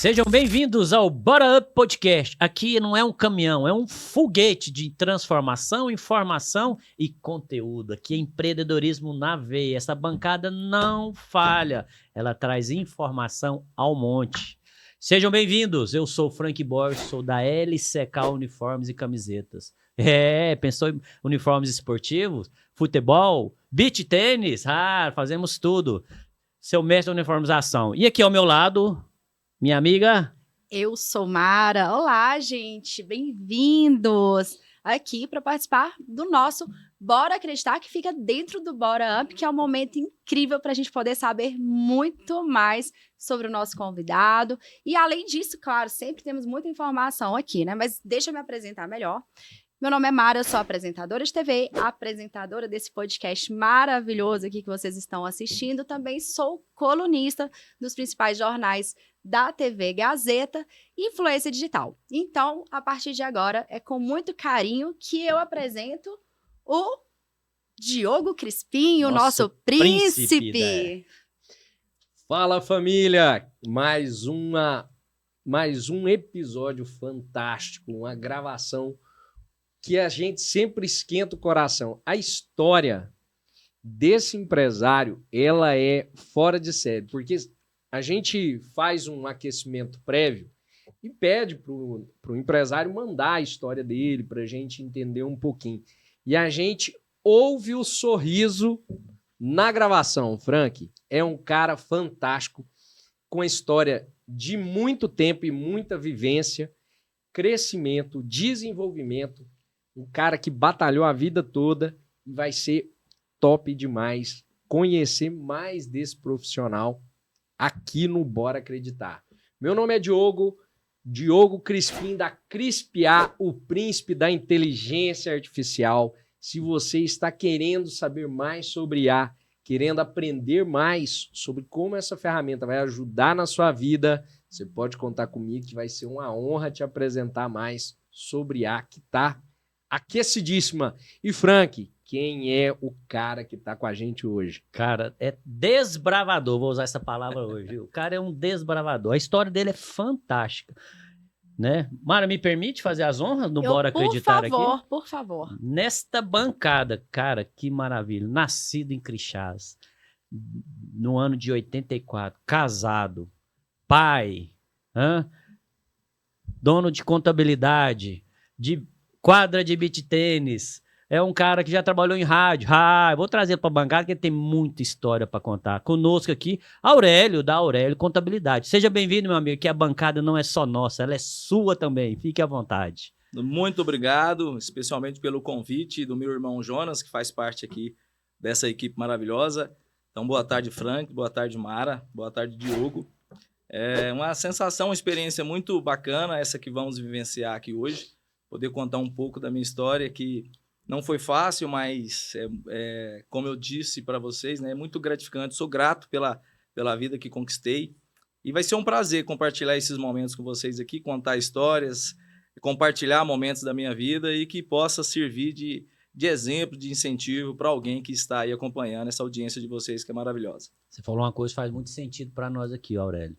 Sejam bem-vindos ao Bora Up Podcast. Aqui não é um caminhão, é um foguete de transformação, informação e conteúdo. Aqui é empreendedorismo na veia. Essa bancada não falha. Ela traz informação ao monte. Sejam bem-vindos. Eu sou o Frank Borges, sou da LCK Uniformes e Camisetas. Pensou em uniformes esportivos? Futebol? Beach tênis? Fazemos tudo. Seu mestre da uniformização. E aqui ao meu lado... minha amiga? Eu sou Mara. Olá, gente. Bem-vindos aqui para participar do nosso Bora Acreditar, que fica dentro do Bora Up, que é um momento incrível para a gente poder saber muito mais sobre o nosso convidado. E além disso, claro, sempre temos muita informação aqui, né? Mas deixa eu me apresentar melhor. Meu nome é Mara, eu sou apresentadora de TV, apresentadora desse podcast maravilhoso aqui que vocês estão assistindo. Também sou colunista dos principais jornais da TV Gazeta e influência digital. Então, a partir de agora, é com muito carinho que eu apresento o Diogo Crispim, o nosso príncipe. Fala, família! Mais um episódio fantástico, uma gravação que a gente sempre esquenta o coração. A história desse empresário, ela é fora de série, porque a gente faz um aquecimento prévio e pede para o empresário mandar a história dele para a gente entender um pouquinho. E a gente ouve o sorriso na gravação. Frank é um cara fantástico, com a história de muito tempo e muita vivência, crescimento, desenvolvimento. Um cara que batalhou a vida toda e vai ser top demais conhecer mais desse profissional aqui no Bora Acreditar. Meu nome é Diogo Crispim, da Crispiar, o príncipe da inteligência artificial. Se você está querendo saber mais sobre IA, querendo aprender mais sobre como essa ferramenta vai ajudar na sua vida, você pode contar comigo que vai ser uma honra te apresentar mais sobre IA, que está aquecidíssima. E Frank, quem é o cara que tá com a gente hoje? Cara, é desbravador, vou usar essa palavra hoje, viu? O cara é um desbravador. A história dele é fantástica, né? Mara, me permite fazer as honras do Bora Acreditar aqui? Por favor. Nesta bancada, cara, que maravilha. Nascido em Crixás, no ano de 84, casado, pai, dono de contabilidade, de quadra de beach tênis, é um cara que já trabalhou em rádio. Vou trazer para a bancada que ele tem muita história para contar. Conosco aqui, Aurélio, da Aurélio Contabilidade. Seja bem-vindo, meu amigo, que a bancada não é só nossa, ela é sua também. Fique à vontade. Muito obrigado, especialmente pelo convite do meu irmão Jonas, que faz parte aqui dessa equipe maravilhosa. Então, boa tarde, Frank, boa tarde, Mara, boa tarde, Diogo. É uma sensação, uma experiência muito bacana essa que vamos vivenciar aqui hoje. Poder contar um pouco da minha história, que não foi fácil, mas, como eu disse para vocês, né, é muito gratificante. Sou grato pela vida que conquistei. E vai ser um prazer compartilhar esses momentos com vocês aqui, contar histórias, compartilhar momentos da minha vida e que possa servir de exemplo, de incentivo para alguém que está aí acompanhando essa audiência de vocês, que é maravilhosa. Você falou uma coisa que faz muito sentido para nós aqui, Aurélio.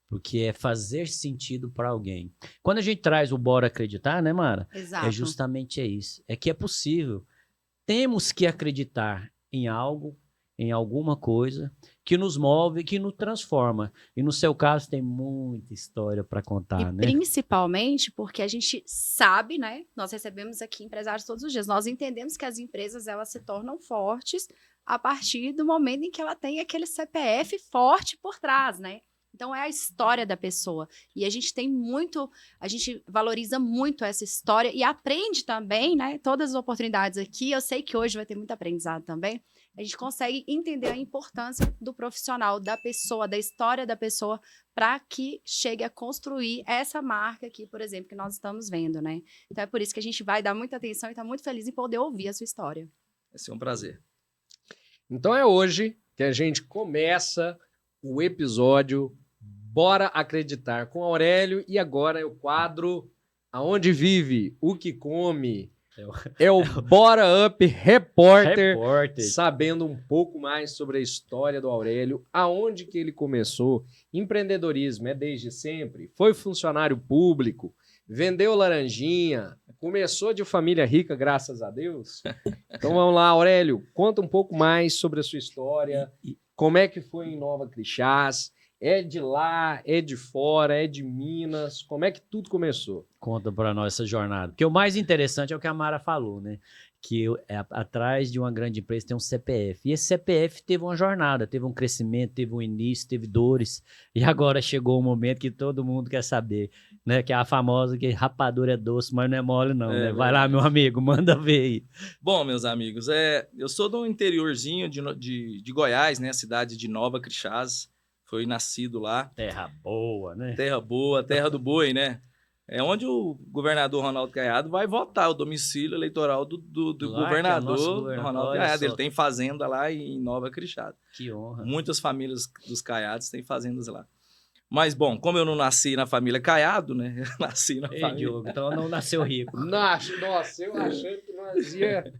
Porque é fazer sentido para alguém. Quando a gente traz o Bora Acreditar, né, Mara? Exato. É justamente isso. É que é possível. Temos que acreditar em algo, em alguma coisa, que nos move, que nos transforma. E no seu caso tem muita história para contar, né? Principalmente porque a gente sabe, né? Nós recebemos aqui empresários todos os dias. Nós entendemos que as empresas, elas se tornam fortes a partir do momento em que ela tem aquele CPF forte por trás, né? Então, é a história da pessoa. E a gente valoriza muito essa história e aprende também, né? Todas as oportunidades aqui. Eu sei que hoje vai ter muito aprendizado também. A gente consegue entender a importância do profissional, da pessoa, da história da pessoa, para que chegue a construir essa marca aqui, por exemplo, que nós estamos vendo, né? Então, é por isso que a gente vai dar muita atenção e está muito feliz em poder ouvir a sua história. Vai ser um prazer. Então, é hoje que a gente começa o episódio Bora Acreditar com Aurélio, e agora é o quadro Aonde Vive, o que come. É o Bora Up Repórter, Repórter. sabendo um pouco mais sobre a história do Aurélio, aonde que ele começou. Empreendedorismo é desde sempre, foi funcionário público, vendeu laranjinha, começou de família rica, graças a Deus. Então vamos lá, Aurélio, conta um pouco mais sobre a sua história, como é que foi em Nova Crixás, é de lá, é de fora, é de Minas, como é que tudo começou? Conta pra nós essa jornada. Porque o mais interessante é o que a Mara falou, né? Que atrás de uma grande empresa tem um CPF. E esse CPF teve uma jornada, teve um crescimento, teve um início, teve dores. E agora chegou o momento que todo mundo quer saber, né? Que é a famosa que rapadura é doce, mas não é mole não, né? Vai lá, meu amigo, manda ver aí. Bom, meus amigos, eu sou do interiorzinho de Goiás, né? A cidade de Nova Crixás. Foi nascido lá. Terra boa, né? Terra boa, terra do boi, né? É onde o governador Ronaldo Caiado vai votar, o domicílio eleitoral do Lá, governador, que é o nosso do governador, Ronaldo olha Caiado. só. Ele tem fazenda lá em Nova Crixás. Que honra. Muitas famílias dos Caiados têm fazendas lá. Mas, bom, como eu não nasci na família Caiado, né? Eu nasci na Ei, família... Diogo, então não nasceu rico. Nossa, eu achei que nós ia...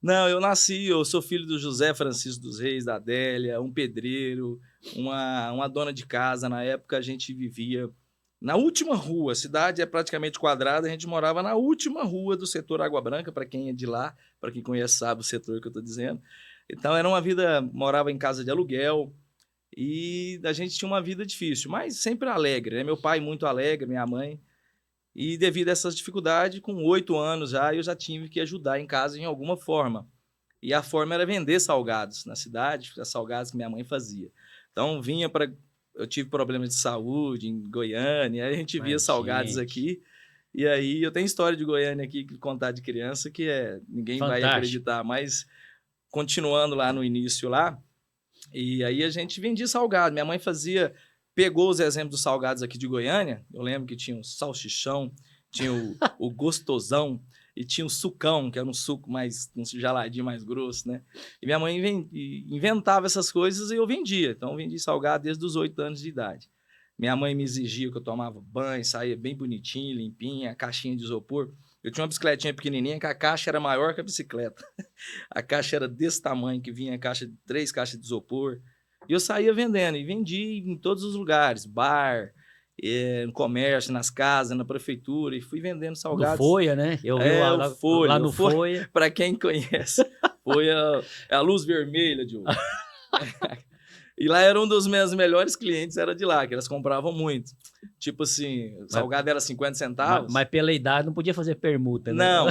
Não, eu sou filho do José Francisco dos Reis, da Adélia, um pedreiro, uma dona de casa. Na época a gente vivia na última rua, a cidade é praticamente quadrada, a gente morava na última rua do setor Água Branca, para quem é de lá, para quem conhece sabe o setor que eu estou dizendo. Então era uma vida, morava em casa de aluguel e a gente tinha uma vida difícil, mas sempre alegre, né? Meu pai muito alegre, minha mãe. E devido a essas dificuldades, com 8 anos já, eu já tive que ajudar em casa em alguma forma. E a forma era vender salgados na cidade, os salgados que minha mãe fazia. Então, eu tive problemas de saúde em Goiânia, aí a gente via salgados aqui. E aí, eu tenho história de Goiânia aqui, que contar de criança, que ninguém vai acreditar. Mas, continuando lá no início lá, e aí a gente vendia salgado. Minha mãe pegou os exemplos dos salgados aqui de Goiânia. Eu lembro que tinha o salchichão, tinha o gostosão e tinha o sucão, que era um suco um geladinho mais grosso, né? E minha mãe inventava essas coisas e eu vendia. Então, eu vendi salgado desde os 8 anos de idade. Minha mãe me exigia que eu tomava banho, saía bem bonitinho, limpinha, caixinha de isopor. Eu tinha uma bicicletinha pequenininha que a caixa era maior que a bicicleta. A caixa era desse tamanho, que vinha 3 caixas de isopor. E eu saía vendendo, e vendi em todos os lugares, bar, no comércio, nas casas, na prefeitura, e fui vendendo salgados. No Folha, né? Eu vi lá no Folha. Para quem conhece, Folha é a luz vermelha, Diogo. E lá era um dos meus melhores clientes, era de lá, que elas compravam muito. Tipo assim, o salgado era 50 centavos. Mas pela idade não podia fazer permuta, né? Não,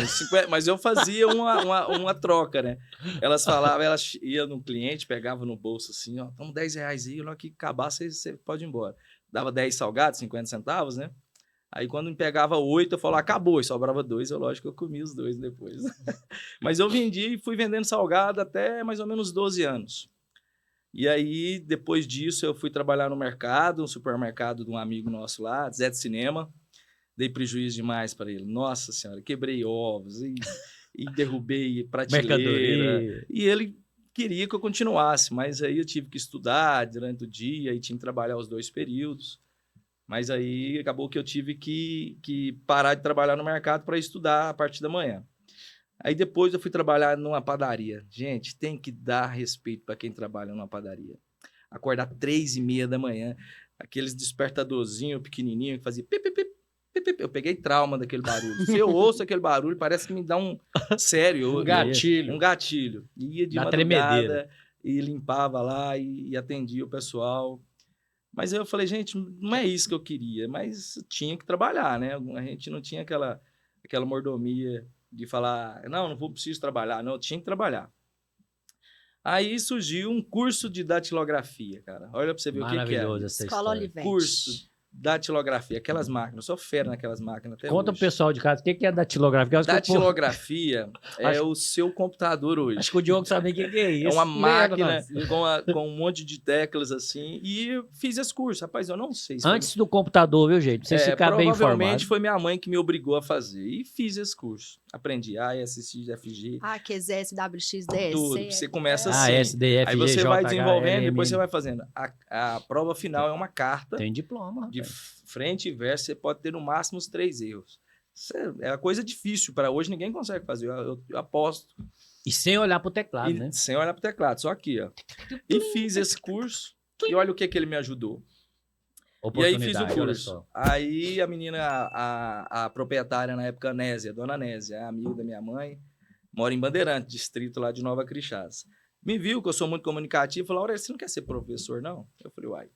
mas eu fazia uma troca, né? Elas falavam, elas iam no cliente, pegavam no bolso assim, ó, toma 10 reais aí, logo que acabar, você pode ir embora. Dava 10 salgados, 50 centavos, né? Aí quando me pegava 8, eu falava, acabou, e sobrava 2, lógico que eu comia os 2 depois. Mas eu vendi e fui vendendo salgado até mais ou menos 12 anos. E aí, depois disso, eu fui trabalhar no mercado, no supermercado de um amigo nosso lá, Zé de Cinema. Dei prejuízo demais para ele. Nossa Senhora, quebrei ovos e derrubei prateleira. E ele queria que eu continuasse, mas aí eu tive que estudar durante o dia e tinha que trabalhar os 2 períodos. Mas aí acabou que eu tive que parar de trabalhar no mercado para estudar a partir da manhã. Aí depois eu fui trabalhar numa padaria. Gente, tem que dar respeito para quem trabalha numa padaria. Acordar 3h30 da manhã, aqueles despertadorzinhos pequenininhos que fazia pip, pip, pip, pip, pip. Eu peguei trauma daquele barulho. Se eu ouço aquele barulho, parece que me dá um gatilho. Um gatilho. Ia de madrugada e limpava lá e atendia o pessoal. Mas eu falei, gente, não é isso que eu queria, mas tinha que trabalhar, né? A gente não tinha aquela mordomia de falar, não preciso trabalhar. Não, eu tinha que trabalhar. Aí surgiu um curso de datilografia, cara. Olha pra você ver o que é. Maravilhoso essa Escola história. Olivete. Curso datilografia, aquelas máquinas. Eu sou fera naquelas máquinas até Conta hoje. pro pessoal de casa, o que é datilografia? Datilografia é o seu computador hoje. Acho que o Diogo sabe o que é isso. É uma máquina com um monte de teclas assim. E eu fiz esse curso. Rapaz, eu não sei. Antes do computador, viu, gente? Pra vocês ficarem bem informados. Provavelmente foi minha mãe que me obrigou a fazer. E fiz esse curso. Aprendi ASCII, QZ, SWX, DS. tudo. Você começa assim. SDF, Aí você vai desenvolvendo, depois você você vai fazendo. A prova final é uma carta. Tem diploma. De frente e verso, você pode ter no máximo os 3 erros. Isso é uma coisa difícil. Para hoje ninguém consegue fazer. Eu aposto. E sem olhar pro teclado, né? Sem olhar pro teclado, só aqui, ó. E fiz esse curso. E olha o que ele me ajudou. E aí fiz o Oportunidade, olha curso. só. Aí a menina, a proprietária na época, Nésia, dona Nésia, é amiga da minha mãe, mora em Bandeirante, distrito lá de Nova Crixás. Me viu que eu sou muito comunicativo, falou: Aurélio, você não quer ser professor, não? Eu falei: uai,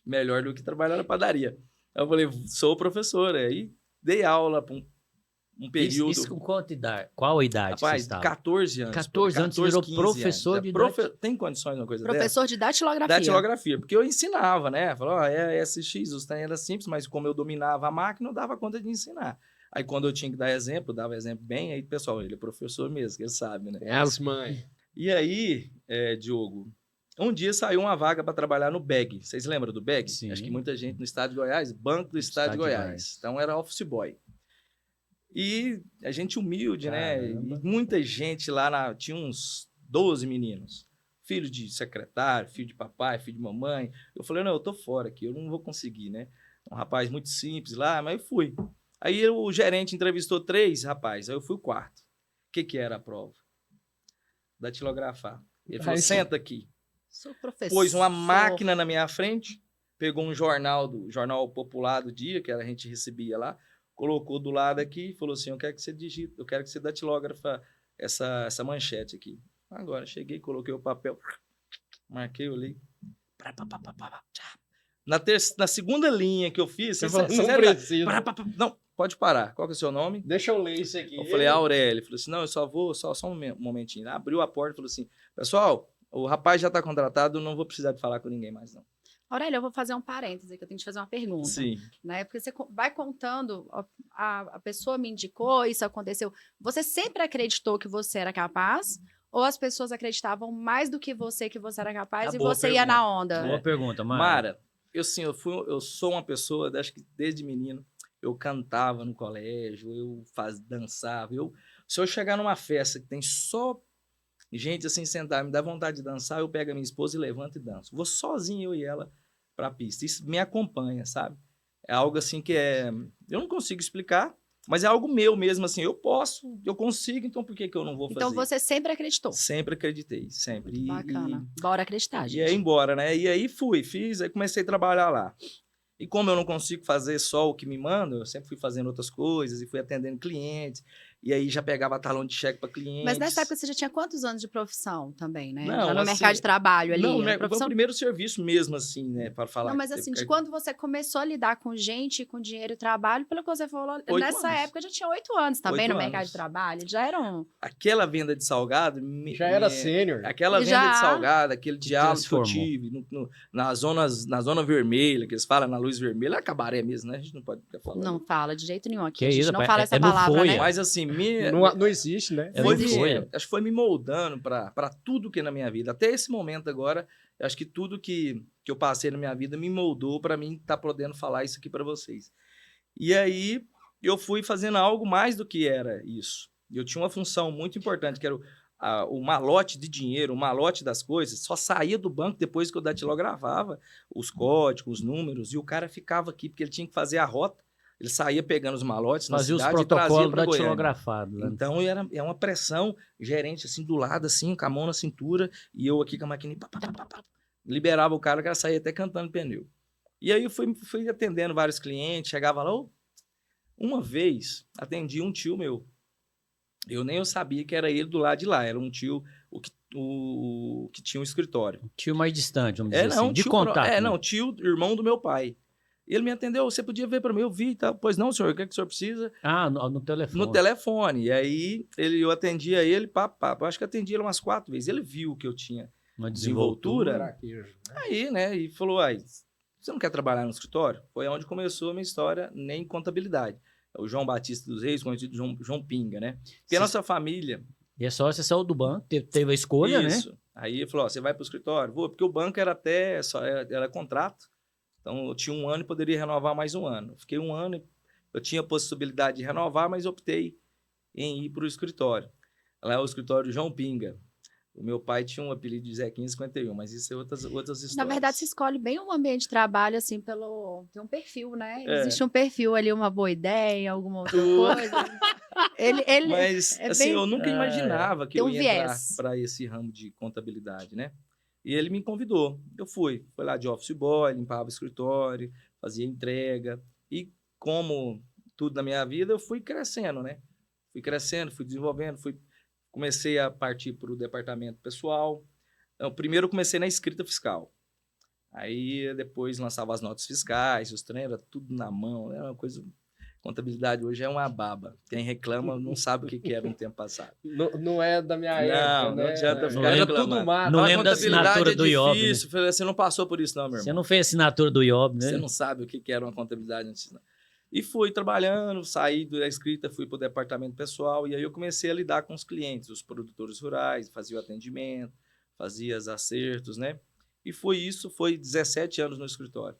melhor do que trabalhar na padaria. Aí eu falei: sou professor. Aí dei aula para um período. Isso com qual idade? Qual idade você Rapaz, estava? 14 anos. 14 anos, você virou 15 professor anos. de Tem condições de uma coisa dessa? Professor de datilografia. Datilografia, porque eu ensinava, né? Falava, é SX, os trem era simples, mas como eu dominava a máquina, eu dava conta de ensinar. Aí quando eu tinha que dar exemplo, eu dava exemplo bem, aí pessoal, ele é professor mesmo, que ele sabe, né? É as mães. E aí, Diogo, um dia saiu uma vaga para trabalhar no BEG. Vocês lembram do BEG? Sim. Acho que muita gente no estado de Goiás, Banco do Estado de Goiás. Então era office boy. E a gente humilde, né? E muita gente lá, tinha uns 12 meninos. Filho de secretário, filho de papai, filho de mamãe. Eu falei: não, eu tô fora aqui, eu não vou conseguir, né? Um rapaz muito simples lá, mas eu fui. Aí o gerente entrevistou 3 rapazes, aí eu fui o 4º. O que era a prova? Datilografar. Ele falou: senta aqui. Sou professor. Pôs uma máquina na minha frente, pegou um jornal popular do dia, que a gente recebia lá, colocou do lado aqui e falou assim: eu quero que você digite, eu quero que você datilógrafa essa manchete aqui. Agora, cheguei, coloquei o papel, marquei, olhei. Na segunda linha que eu fiz, Você falou: não precisa. Não, pode parar. Qual que é o seu nome? Deixa eu ler isso aqui. Eu falei: Aurélio. Ele falou assim: não, eu só vou, só um momentinho. Abriu a porta e falou assim: pessoal, o rapaz já está contratado, não vou precisar de falar com ninguém mais, não. Aurélio, eu vou fazer um parêntese, que eu tenho que te fazer uma pergunta. Sim. Né? Porque você vai contando, a pessoa me indicou, isso aconteceu. Você sempre acreditou que você era capaz? Ou as pessoas acreditavam mais do que você era capaz e você ia na onda? Boa pergunta, Mara. Eu sou uma pessoa, acho que desde menino, eu cantava no colégio, eu dançava. Se eu chegar numa festa que tem só gente assim sentada, me dá vontade de dançar, eu pego a minha esposa e levanto e danço. Vou sozinho, eu e ela, pra pista. Isso me acompanha, sabe? É algo assim que eu não consigo explicar, mas é algo meu mesmo, assim. Eu consigo, então por que eu não vou fazer? Então você sempre acreditou? Sempre acreditei, sempre. Bacana. Bora acreditar, gente. E aí embora, né? E aí fiz, aí comecei a trabalhar lá. E como eu não consigo fazer só o que me mandam, eu sempre fui fazendo outras coisas e fui atendendo clientes. E aí já pegava talão de cheque para clientes. Mas nessa época você já tinha quantos anos de profissão também, né? Não, já no assim, mercado de trabalho ali? Não, profissão... foi o primeiro serviço mesmo, assim, né? Para falar. Não, mas assim, de quando você começou a lidar com gente, com dinheiro e trabalho, pelo que você falou, nessa época já tinha 8 anos também 8 no mercado de trabalho. Já eram... Aquela venda de salgado... Já era sênior. Aquela venda de salgado, aquele diálogo que eu tive na zona vermelha, que eles falam na luz vermelha, é cabaré mesmo, né? A gente não pode ficar falando. Não fala de jeito nenhum aqui. Que a gente isso, não fala essa palavra, né? Mas assim, não existe, né? Acho que foi me moldando para tudo que é na minha vida. Até esse momento agora, eu acho que tudo que eu passei na minha vida me moldou para mim estar podendo falar isso aqui para vocês. E aí, eu fui fazendo algo mais do que era isso. Eu tinha uma função muito importante, que era o malote de dinheiro, o malote das coisas, só saía do banco depois que eu datilografava os códigos, os números, e o cara ficava aqui, porque ele tinha que fazer a rota. Ele saía pegando os malotes na cidade os protocolos e trazia para Goiânia. datilografado. Né? Então, é uma pressão, gerente assim, do lado, assim, com a mão na cintura, e eu aqui com a maquininha, liberava o cara saía até cantando pneu. E aí eu fui atendendo vários clientes, chegava lá, uma vez, atendi um tio meu. Eu nem sabia que era ele do lado de lá, era um tio o que tinha um escritório. Tio mais distante, vamos dizer assim, de contato. Não, tio, irmão do meu pai. Ele me atendeu, você podia ver para mim, eu vi e tal. Pois não, senhor, o que é que o senhor precisa? Ah, no telefone. No telefone. E aí eu atendia ele, eu acho que atendi ele umas 4 vezes. Ele viu que eu tinha uma desenvoltura. Aí, né, e falou, você não quer trabalhar no escritório? Foi onde começou a minha história, nem contabilidade. O João Batista dos Reis, conhecido João Pinga, né? Porque a nossa família... E é só você saiu do banco, teve a escolha, Isso. né? Aí ele falou, você vai para o escritório? Vou, porque o banco era era contrato. Então, eu tinha 1 ano e poderia renovar mais 1 ano. Fiquei 1 ano, eu tinha a possibilidade de renovar, mas optei em ir para o escritório. Lá é o escritório João Pinga. O meu pai tinha um apelido de Zequinha 51, mas isso é outras histórias. Na verdade, se escolhe bem o ambiente de trabalho, assim, tem um perfil, né? É. Existe um perfil ali, uma boa ideia, alguma outra Tudo. coisa. Ele Mas, é assim, bem... eu nunca imaginava que Tem eu um ia entrar viés. para esse ramo de contabilidade, né? E ele me convidou. Eu fui lá de office boy, limpava o escritório, fazia entrega. E como tudo na minha vida, eu fui crescendo, né? Fui crescendo, fui desenvolvendo, comecei a partir para o departamento pessoal. Então, primeiro eu comecei na escrita fiscal. Aí depois lançava as notas fiscais, os treinos, era tudo na mão, era uma coisa... Contabilidade hoje é uma baba. Quem reclama não sabe o que era um tempo passado. Não é da minha época, né? Não adianta ficar Era reclamando. tudo mato. Não Fala, lembro da contabilidade assinatura é do IOB, né? difícil. Falei, você não passou por isso não, meu Você irmão. não fez assinatura do IOB, né? Você não sabe o que era uma contabilidade antes, não. E fui trabalhando, saí da escrita, fui para o departamento pessoal, e aí eu comecei a lidar com os clientes, os produtores rurais, fazia o atendimento, fazia os acertos, né? E foi 17 anos no escritório,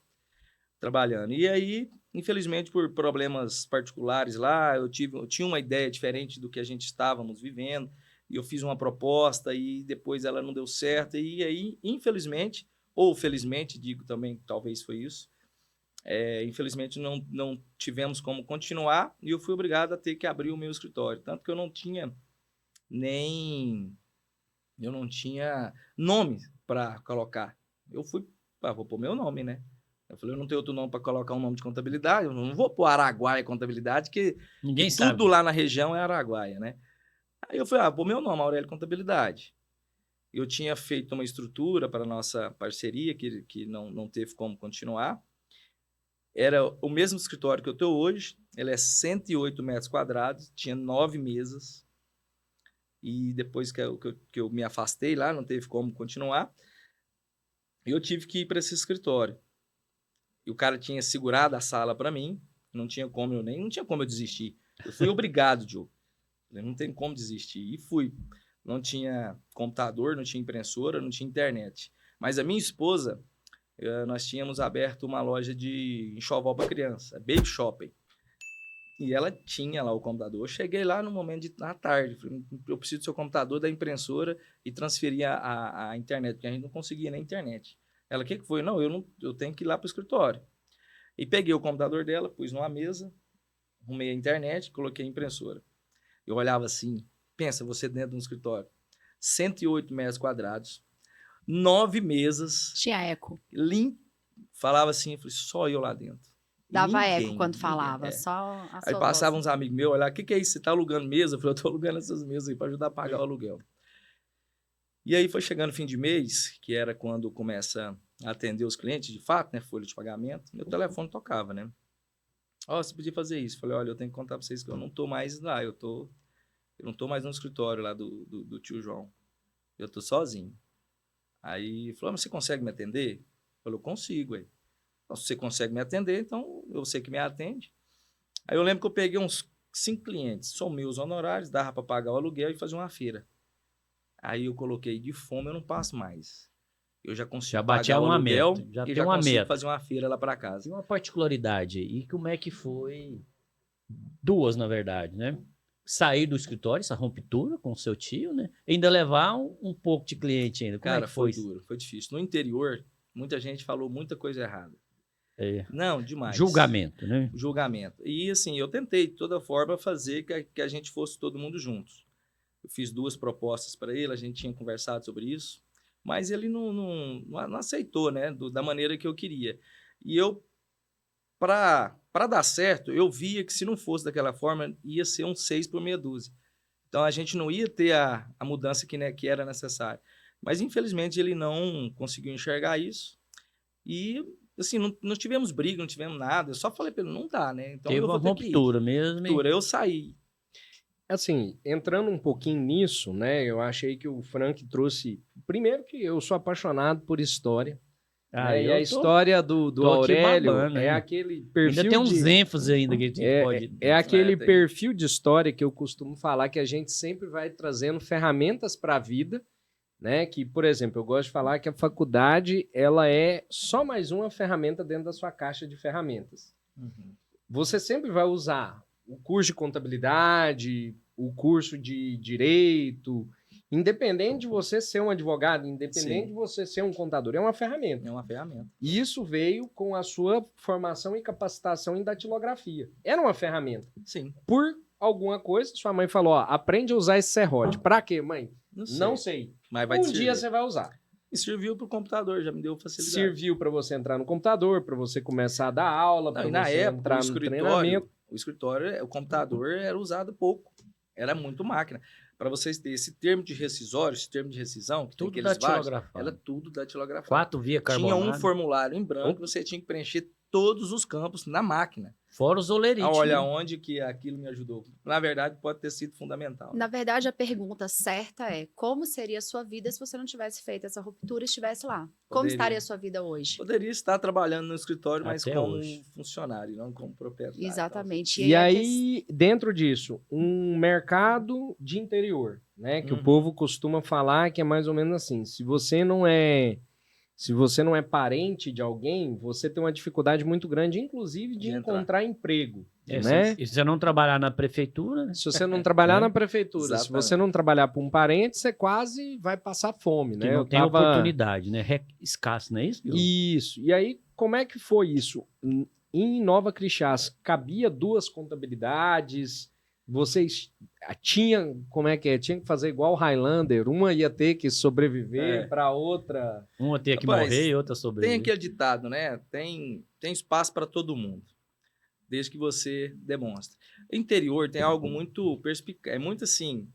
trabalhando. E aí, infelizmente, por problemas particulares lá, eu tinha uma ideia diferente do que a gente estávamos vivendo, e eu fiz uma proposta, e depois ela não deu certo, e aí, infelizmente, ou felizmente, digo também, talvez foi isso, infelizmente não tivemos como continuar, e eu fui obrigado a ter que abrir o meu escritório, tanto que eu não tinha nome para colocar. Eu vou pôr meu nome, né? Eu falei, eu não tenho outro nome para colocar um nome de contabilidade, eu não vou pôr Araguaia Contabilidade, que Ninguém sabe. tudo lá na região é Araguaia, né? Aí eu falei, pôr meu nome, Aurélio Contabilidade. Eu tinha feito uma estrutura para a nossa parceria, que não teve como continuar. Era o mesmo escritório que eu estou hoje, ele é 108 metros quadrados, tinha 9 mesas, e depois que eu me afastei lá, não teve como continuar, eu tive que ir para esse escritório. E o cara tinha segurado a sala para mim, não tinha como eu desistir. Eu fui obrigado, Diogo. Não tem como desistir. E fui. Não tinha computador, não tinha impressora, não tinha internet. Mas a minha esposa, nós tínhamos aberto uma loja de enxoval para criança, Baby Shopping. E ela tinha lá o computador. Eu cheguei lá no momento à tarde. Falei, eu preciso do seu computador, da impressora e transferir a internet, porque a gente não conseguia nem internet. Ela, o que foi? Não, eu tenho que ir lá para o escritório. E peguei o computador dela, pus numa mesa, arrumei a internet, coloquei a impressora. Eu olhava assim, pensa, você dentro de um escritório, 108 metros quadrados, 9 mesas. Tinha eco. Falava assim, eu falei, só eu lá dentro. Dava eco quando falava, É. só a Aí sua passavam voz. uns amigos meus, olhar, o que é isso? Você tá alugando mesa? Eu falei, eu tô alugando essas mesas aí para ajudar a pagar o aluguel. E aí foi chegando fim de mês, que era quando começa a atender os clientes, de fato, né? Folha de pagamento. Meu telefone tocava, né? Ó, você podia fazer isso. Falei, olha, eu tenho que contar pra vocês que eu não tô mais lá, eu não tô mais no escritório lá do tio João. Eu tô sozinho. Aí falou, mas você consegue me atender? Falei, eu consigo, aí. Então, se você consegue me atender, então eu sei que me atende. Aí eu lembro que eu peguei uns 5 clientes, somei os honorários, dava para pagar o aluguel e fazer uma feira. Aí eu coloquei, de fome eu não passo mais. Eu já consigo Já batia pagar o uma aluguel meta, já e tem já uma consigo meta. fazer uma feira lá para casa. Tem uma particularidade aí, e como é que foi? Duas, na verdade, né? Sair do escritório, essa ruptura com o seu tio, né? E ainda levar um pouco de cliente ainda. Como Cara, é que foi? duro, foi difícil. No interior, muita gente falou muita coisa errada. É, Não, demais. julgamento, né? Julgamento. E assim, eu tentei de toda forma fazer que a gente fosse todo mundo juntos. Eu fiz 2 propostas para ele, a gente tinha conversado sobre isso, mas ele não aceitou, né, da maneira que eu queria. E eu, para dar certo, eu via que se não fosse daquela forma, ia ser um 6 por meia dúzia. Então a gente não ia ter a mudança que era necessária. Mas infelizmente ele não conseguiu enxergar isso. E assim, não tivemos briga, não tivemos nada. Eu só falei para ele, não dá, né? Então Teve eu uma vou ter que ir. ruptura mesmo. Ruptura. Eu saí. Assim, entrando um pouquinho nisso, né? Eu achei que o Frank trouxe. Primeiro, que eu sou apaixonado por história. Né? E a história do tô aqui Aurélio babando, é hein? aquele perfil. Ainda tem uns ênfases ainda que a gente pode. É aquele tem. perfil de história que eu costumo falar que a gente sempre vai trazendo ferramentas para a vida, né? Que, por exemplo, eu gosto de falar que a faculdade ela é só mais uma ferramenta dentro da sua caixa de ferramentas. Uhum. Você sempre vai usar o curso de contabilidade, o curso de direito, Independente de você ser um advogado, independente Sim. de você ser um contador, é uma ferramenta. É uma ferramenta. E isso veio com a sua formação e capacitação em datilografia. Era uma ferramenta. Sim. Por alguma coisa, sua mãe falou, ó, aprende a usar esse serrote. Pra quê, mãe? Não sei. Mas vai te Um dia servir. você vai usar. E serviu pro computador, já me deu facilidade. Serviu para você entrar no computador, para você começar a dar aula, Não, para e na você época, entrar no treinamento. o escritório, o computador era usado pouco. Era muito máquina. Para vocês terem esse termo de rescisório, esse termo de rescisão, que tem Tudo aqueles vários, datilografado. era tudo datilografado. 4 via Tinha um carbonado. formulário em branco, você tinha que preencher todos os campos na máquina. Fora os olerites. Olha né? onde que aquilo me ajudou. Na verdade, pode ter sido fundamental. Na verdade, a pergunta certa é: como seria a sua vida se você não tivesse feito essa ruptura e estivesse lá? Como Poderia. estaria a sua vida hoje? Poderia estar trabalhando no escritório, mas Até como hoje. funcionário, não como proprietário. Exatamente. E a aí, dentro disso, um mercado de interior, né? Que o Uhum. povo costuma falar que é mais ou menos assim. Se você não é parente de alguém, você tem uma dificuldade muito grande, inclusive, de De entrar. encontrar emprego. É, Né? E se você não trabalhar na prefeitura, né? Se você não trabalhar É. na prefeitura, se Exatamente. você não trabalhar para um parente, você quase vai passar fome, que né? não Eu tem tava- oportunidade, né? Escasso, não é isso? Diogo? Isso. E aí, como é que foi isso? Em Nova Crixás, cabia 2 contabilidades? Vocês tinham, como é que é? Tinha que fazer igual o Highlander, uma ia ter que sobreviver É. para outra. Uma tem que Rapaz, morrer e outra Tem sobreviver. aquele ditado, né? Tem espaço para todo mundo, desde que você demonstre. Interior tem algo muito perspicaz, é muito assim,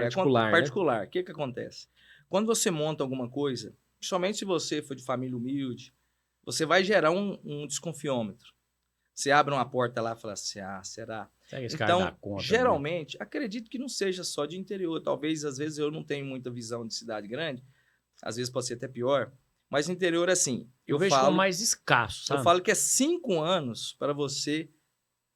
Particular, né? particular. O que acontece? Quando você monta alguma coisa, principalmente se você for de família humilde, você vai gerar um desconfiômetro. Você abre uma porta lá e fala assim, será? Será que esse cara dá Então, conta, né? geralmente, acredito que não seja só de interior. Talvez, às vezes, eu não tenho muita visão de cidade grande. Às vezes pode ser até pior. Mas interior, assim, Eu vejo como mais escasso, sabe? eu falo que é 5 anos para você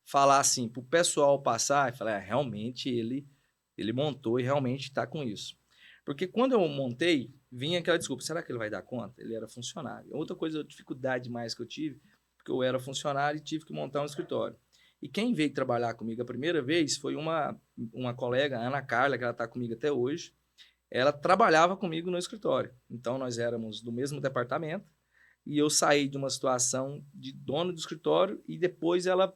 falar assim, para o pessoal passar e falar, realmente ele montou e realmente está com isso. Porque quando eu montei, vinha aquela desculpa, será que ele vai dar conta? Ele era funcionário. Outra coisa, dificuldade mais que eu tive, porque eu era funcionário e tive que montar um escritório. E quem veio trabalhar comigo a primeira vez foi uma colega, Ana Carla, que ela está comigo até hoje. Ela trabalhava comigo no escritório. Então, nós éramos do mesmo departamento. E eu saí de uma situação de dono do escritório e depois ela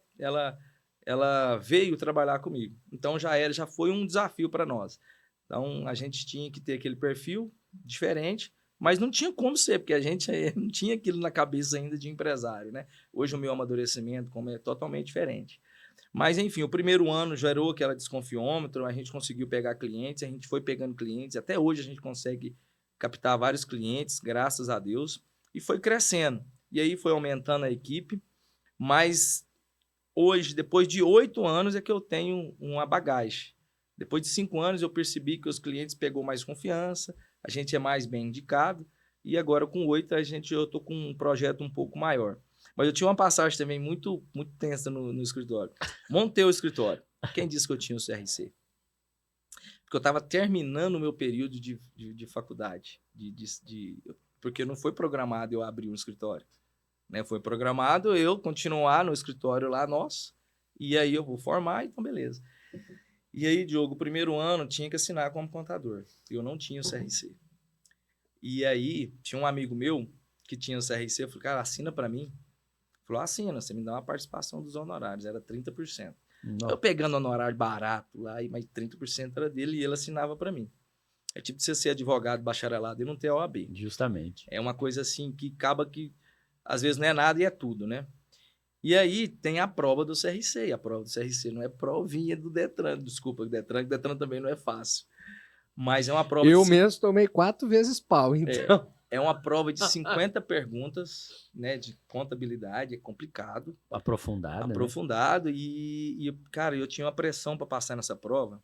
veio trabalhar comigo. Então, já foi um desafio para nós. Então, a gente tinha que ter aquele perfil diferente, mas não tinha como ser, porque a gente não tinha aquilo na cabeça ainda de empresário, né? Hoje o meu amadurecimento como é totalmente diferente. Mas, enfim, o primeiro ano gerou aquela desconfiômetro, a gente conseguiu pegar clientes, a gente foi pegando clientes, até hoje a gente consegue captar vários clientes, graças a Deus, e foi crescendo. E aí foi aumentando a equipe, mas hoje, depois de 8 anos, é que eu tenho uma bagagem. Depois de 5 anos, eu percebi que os clientes pegou mais confiança, a gente é mais bem indicado, e agora com 8 eu estou com um projeto um pouco maior. Mas eu tinha uma passagem também muito, muito tensa no escritório. Montei o escritório. Quem disse que eu tinha o CRC? Porque eu estava terminando o meu período de faculdade. Porque não foi programado eu abrir um escritório. Né? Foi programado eu continuar no escritório lá, nosso. E aí eu vou formar, então beleza. E aí, Diogo, o primeiro ano tinha que assinar como contador. Eu não tinha o CRC. E aí, tinha um amigo meu que tinha o CRC. Eu falei, cara, assina para mim. Ele falou, assina, você me dá uma participação dos honorários. Era 30%. Eu pegando honorário barato lá, mas 30% era dele e ele assinava para mim. É tipo de você ser advogado bacharelado e não ter OAB. Justamente. É uma coisa assim que acaba que às vezes não é nada e é tudo, né? E aí tem a prova do CRC. E a prova do CRC não é provinha do Detran. Desculpa, o Detran também não é fácil. Mas é uma prova Eu mesmo tomei 4 vezes pau, então. É uma prova de 50 perguntas, né, de contabilidade, é complicado. Aprofundada. Aprofundado. E, cara, eu tinha uma pressão para passar nessa prova.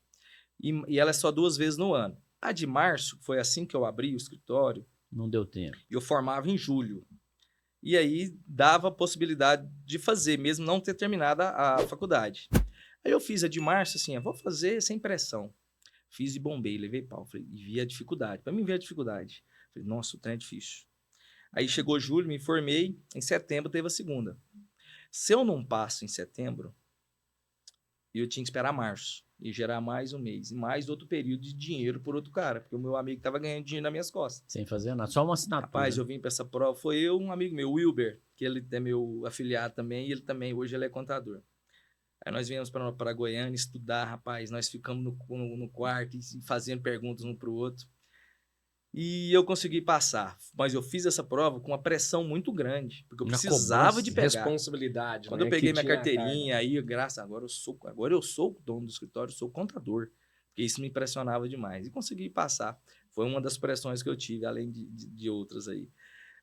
E ela é só 2 vezes no ano. A de março, foi assim que eu abri o escritório. Não deu tempo. Eu formava em julho. E aí dava a possibilidade de fazer, mesmo não ter terminado a faculdade. Aí eu fiz a de março, assim, eu vou fazer sem pressão. Fiz e bombei, levei pau. Falei, e vi a dificuldade. Para mim, ver a dificuldade. Falei, nossa, o trem é difícil. Aí chegou julho, me formei. Em setembro teve a segunda. Se eu não passo em setembro, eu tinha que esperar março. e gerar mais um mês. E mais outro período de dinheiro por outro cara, porque o meu amigo estava ganhando dinheiro nas minhas costas. Sem fazer nada, só uma assinatura. Rapaz, eu vim para essa prova, foi eu um amigo meu, o Wilber, que ele é meu afiliado também, e ele também, hoje ele é contador. Aí nós viemos para Goiânia estudar, rapaz, nós ficamos no quarto e fazendo perguntas um para o outro. E eu consegui passar, mas eu fiz essa prova com uma pressão muito grande, porque eu precisava de pegar. Responsabilidade. Quando né? eu peguei Que minha tinha a carteirinha, aí, graças, agora eu sou o dono do escritório, eu sou o contador, porque isso me impressionava demais. E consegui passar. Foi uma das pressões que eu tive, além de outras aí.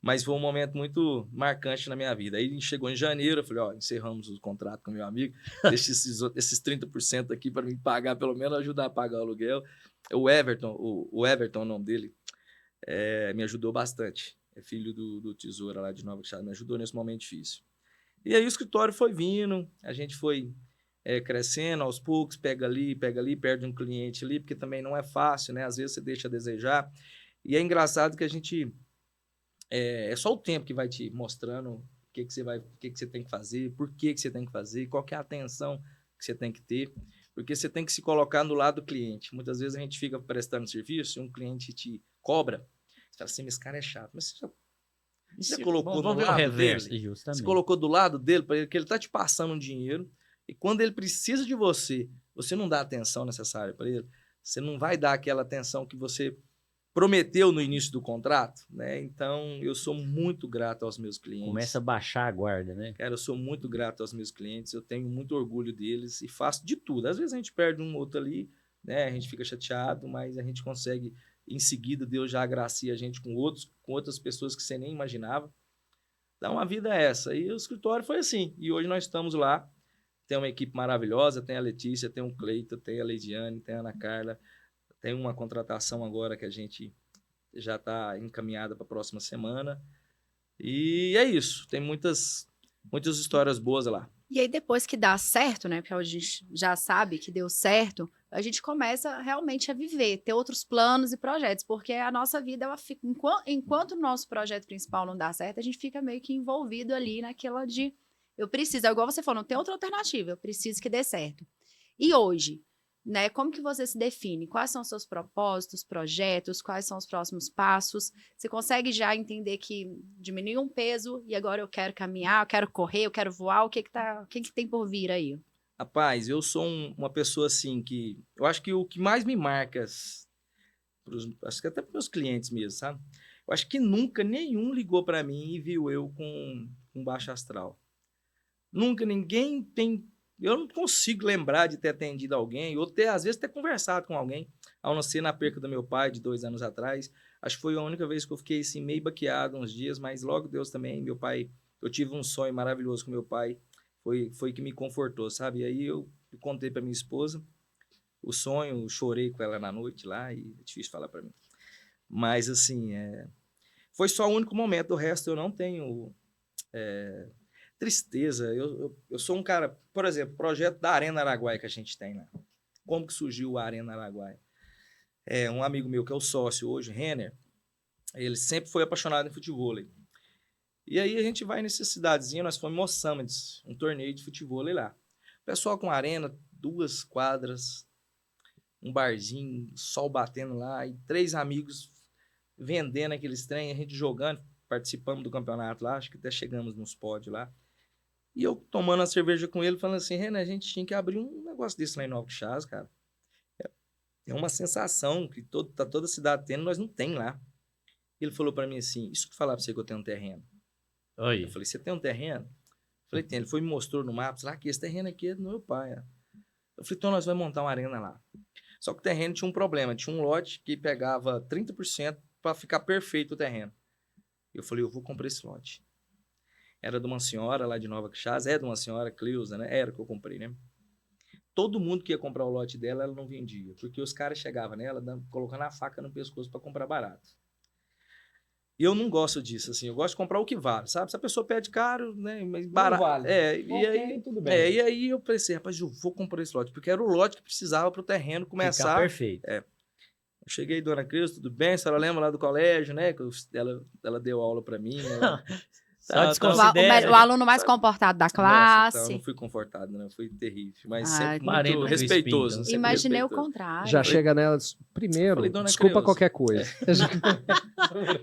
Mas foi um momento muito marcante na minha vida. Aí chegou em janeiro, eu falei, ó, encerramos o contrato com meu amigo, deixa esses 30% aqui para me pagar, pelo menos ajudar a pagar o aluguel. O Everton, o Everton, o nome dele, me ajudou bastante. É filho do Tesoura lá de Nova Chaves, me ajudou nesse momento difícil. E aí o escritório foi vindo, a gente foi crescendo aos poucos, pega ali, perde um cliente ali, porque também não é fácil, né? Às vezes você deixa a desejar. E é engraçado que a gente... É só o tempo que vai te mostrando o que você tem que fazer, por que você tem que fazer, qual que é a atenção que você tem que ter, porque você tem que se colocar no lado do cliente. Muitas vezes a gente fica prestando serviço e um cliente te cobra, você fala assim, esse cara é chato, mas você colocou do lado dele, justamente. você colocou do lado dele, para ele, que ele está te passando um dinheiro, e quando ele precisa de você, você não dá a atenção necessária para ele, você não vai dar aquela atenção que você prometeu no início do contrato, né? Então, eu sou muito grato aos meus clientes. Começa a baixar a guarda, né? Cara, eu sou muito grato aos meus clientes, eu tenho muito orgulho deles e faço de tudo. Às vezes a gente perde um outro ali, né? A gente fica chateado, mas a gente consegue, em seguida, Deus já agracia a gente com outras pessoas que você nem imaginava. Então, a vida é essa. E o escritório foi assim. E hoje nós estamos lá, tem uma equipe maravilhosa, tem a Letícia, tem o Cleiton, tem a Leidiane, tem a Ana Carla. Tem uma contratação agora que a gente já está encaminhada para a próxima semana. E é isso. Tem muitas histórias boas lá. E aí, depois que dá certo, né? Porque a gente já sabe que deu certo, a gente começa realmente a viver, ter outros planos e projetos, porque a nossa vida, ela fica, enquanto o nosso projeto principal não dá certo, a gente fica meio que envolvido ali naquela de eu preciso, igual você falou, não tem outra alternativa, eu preciso que dê certo. E hoje, né? Como que você se define? Quais são os seus propósitos, projetos? Quais são os próximos passos? Você consegue já entender que diminuiu um peso e agora eu quero caminhar, eu quero correr, eu quero voar? O que tem por vir aí? Rapaz, eu sou uma pessoa assim que... Eu acho que o que mais me marca, acho que até para meus clientes mesmo, sabe? Eu acho que nunca nenhum ligou para mim e viu eu com baixo astral. Nunca ninguém tem... Eu não consigo lembrar de ter atendido alguém, ou às vezes ter conversado com alguém, ao não ser na perca do meu pai de 2 anos atrás. Acho que foi a única vez que eu fiquei assim, meio baqueado uns dias, mas logo Deus também, meu pai, eu tive um sonho maravilhoso com meu pai, foi que me confortou, sabe? E aí eu contei para minha esposa o sonho, chorei com ela na noite lá, e é difícil falar para mim. Mas assim, foi só o único momento, o resto eu não tenho... tristeza. Eu sou um cara, por exemplo, projeto da Arena Araguaia que a gente tem lá. Como que surgiu a Arena Araguaia? Um amigo meu que é o sócio hoje, Renner, ele sempre foi apaixonado em futebol. E aí a gente vai nessa cidadezinha, nós fomos em Moçambique, um torneio de futebol lá. O pessoal com arena, 2 quadras, um barzinho, sol batendo lá, e 3 amigos vendendo aqueles trem, a gente jogando, participamos do campeonato lá, acho que até chegamos nos pódios lá. E eu tomando a cerveja com ele, falando assim, Renan, a gente tinha que abrir um negócio desse lá em Nova Chaves, cara. É uma sensação que tá toda a cidade tendo, nós não tem lá. Ele falou para mim assim, isso que falar para você que eu tenho um terreno. Oi. Eu falei, você tem um terreno? Eu falei, tem. Ele foi e me mostrou no mapa, lá que esse terreno aqui é do meu pai. Eu falei, então nós vamos montar uma arena lá. Só que o terreno tinha um problema, tinha um lote que pegava 30% para ficar perfeito o terreno. Eu falei, eu vou comprar esse lote. Era de uma senhora lá de Nova Chaves, de uma senhora, Cleusa, né? Era que eu comprei, né? Todo mundo que ia comprar o lote dela, ela não vendia, porque os caras chegavam nela, colocando a faca no pescoço para comprar barato. E eu não gosto disso, assim, eu gosto de comprar o que vale, sabe? Se a pessoa pede caro, né? Mas barato. Vale. E aí, tudo bem. E aí eu pensei, rapaz, eu vou comprar esse lote, porque era o lote que precisava para o terreno começar. Ficar perfeito. Eu cheguei, dona Cris, tudo bem? A senhora lembra lá do colégio, né? Que ela deu aula para mim. Só Tá, desconsidera. O aluno mais comportado da Nossa, classe. então, eu não fui confortado, né? Fui terrível. Mas Ah, sempre 40 muito no respeitoso. espírito. sempre Imaginei o respeitoso. contrário. Já chega nela, primeiro, Falei, dona desculpa Creuza. qualquer coisa.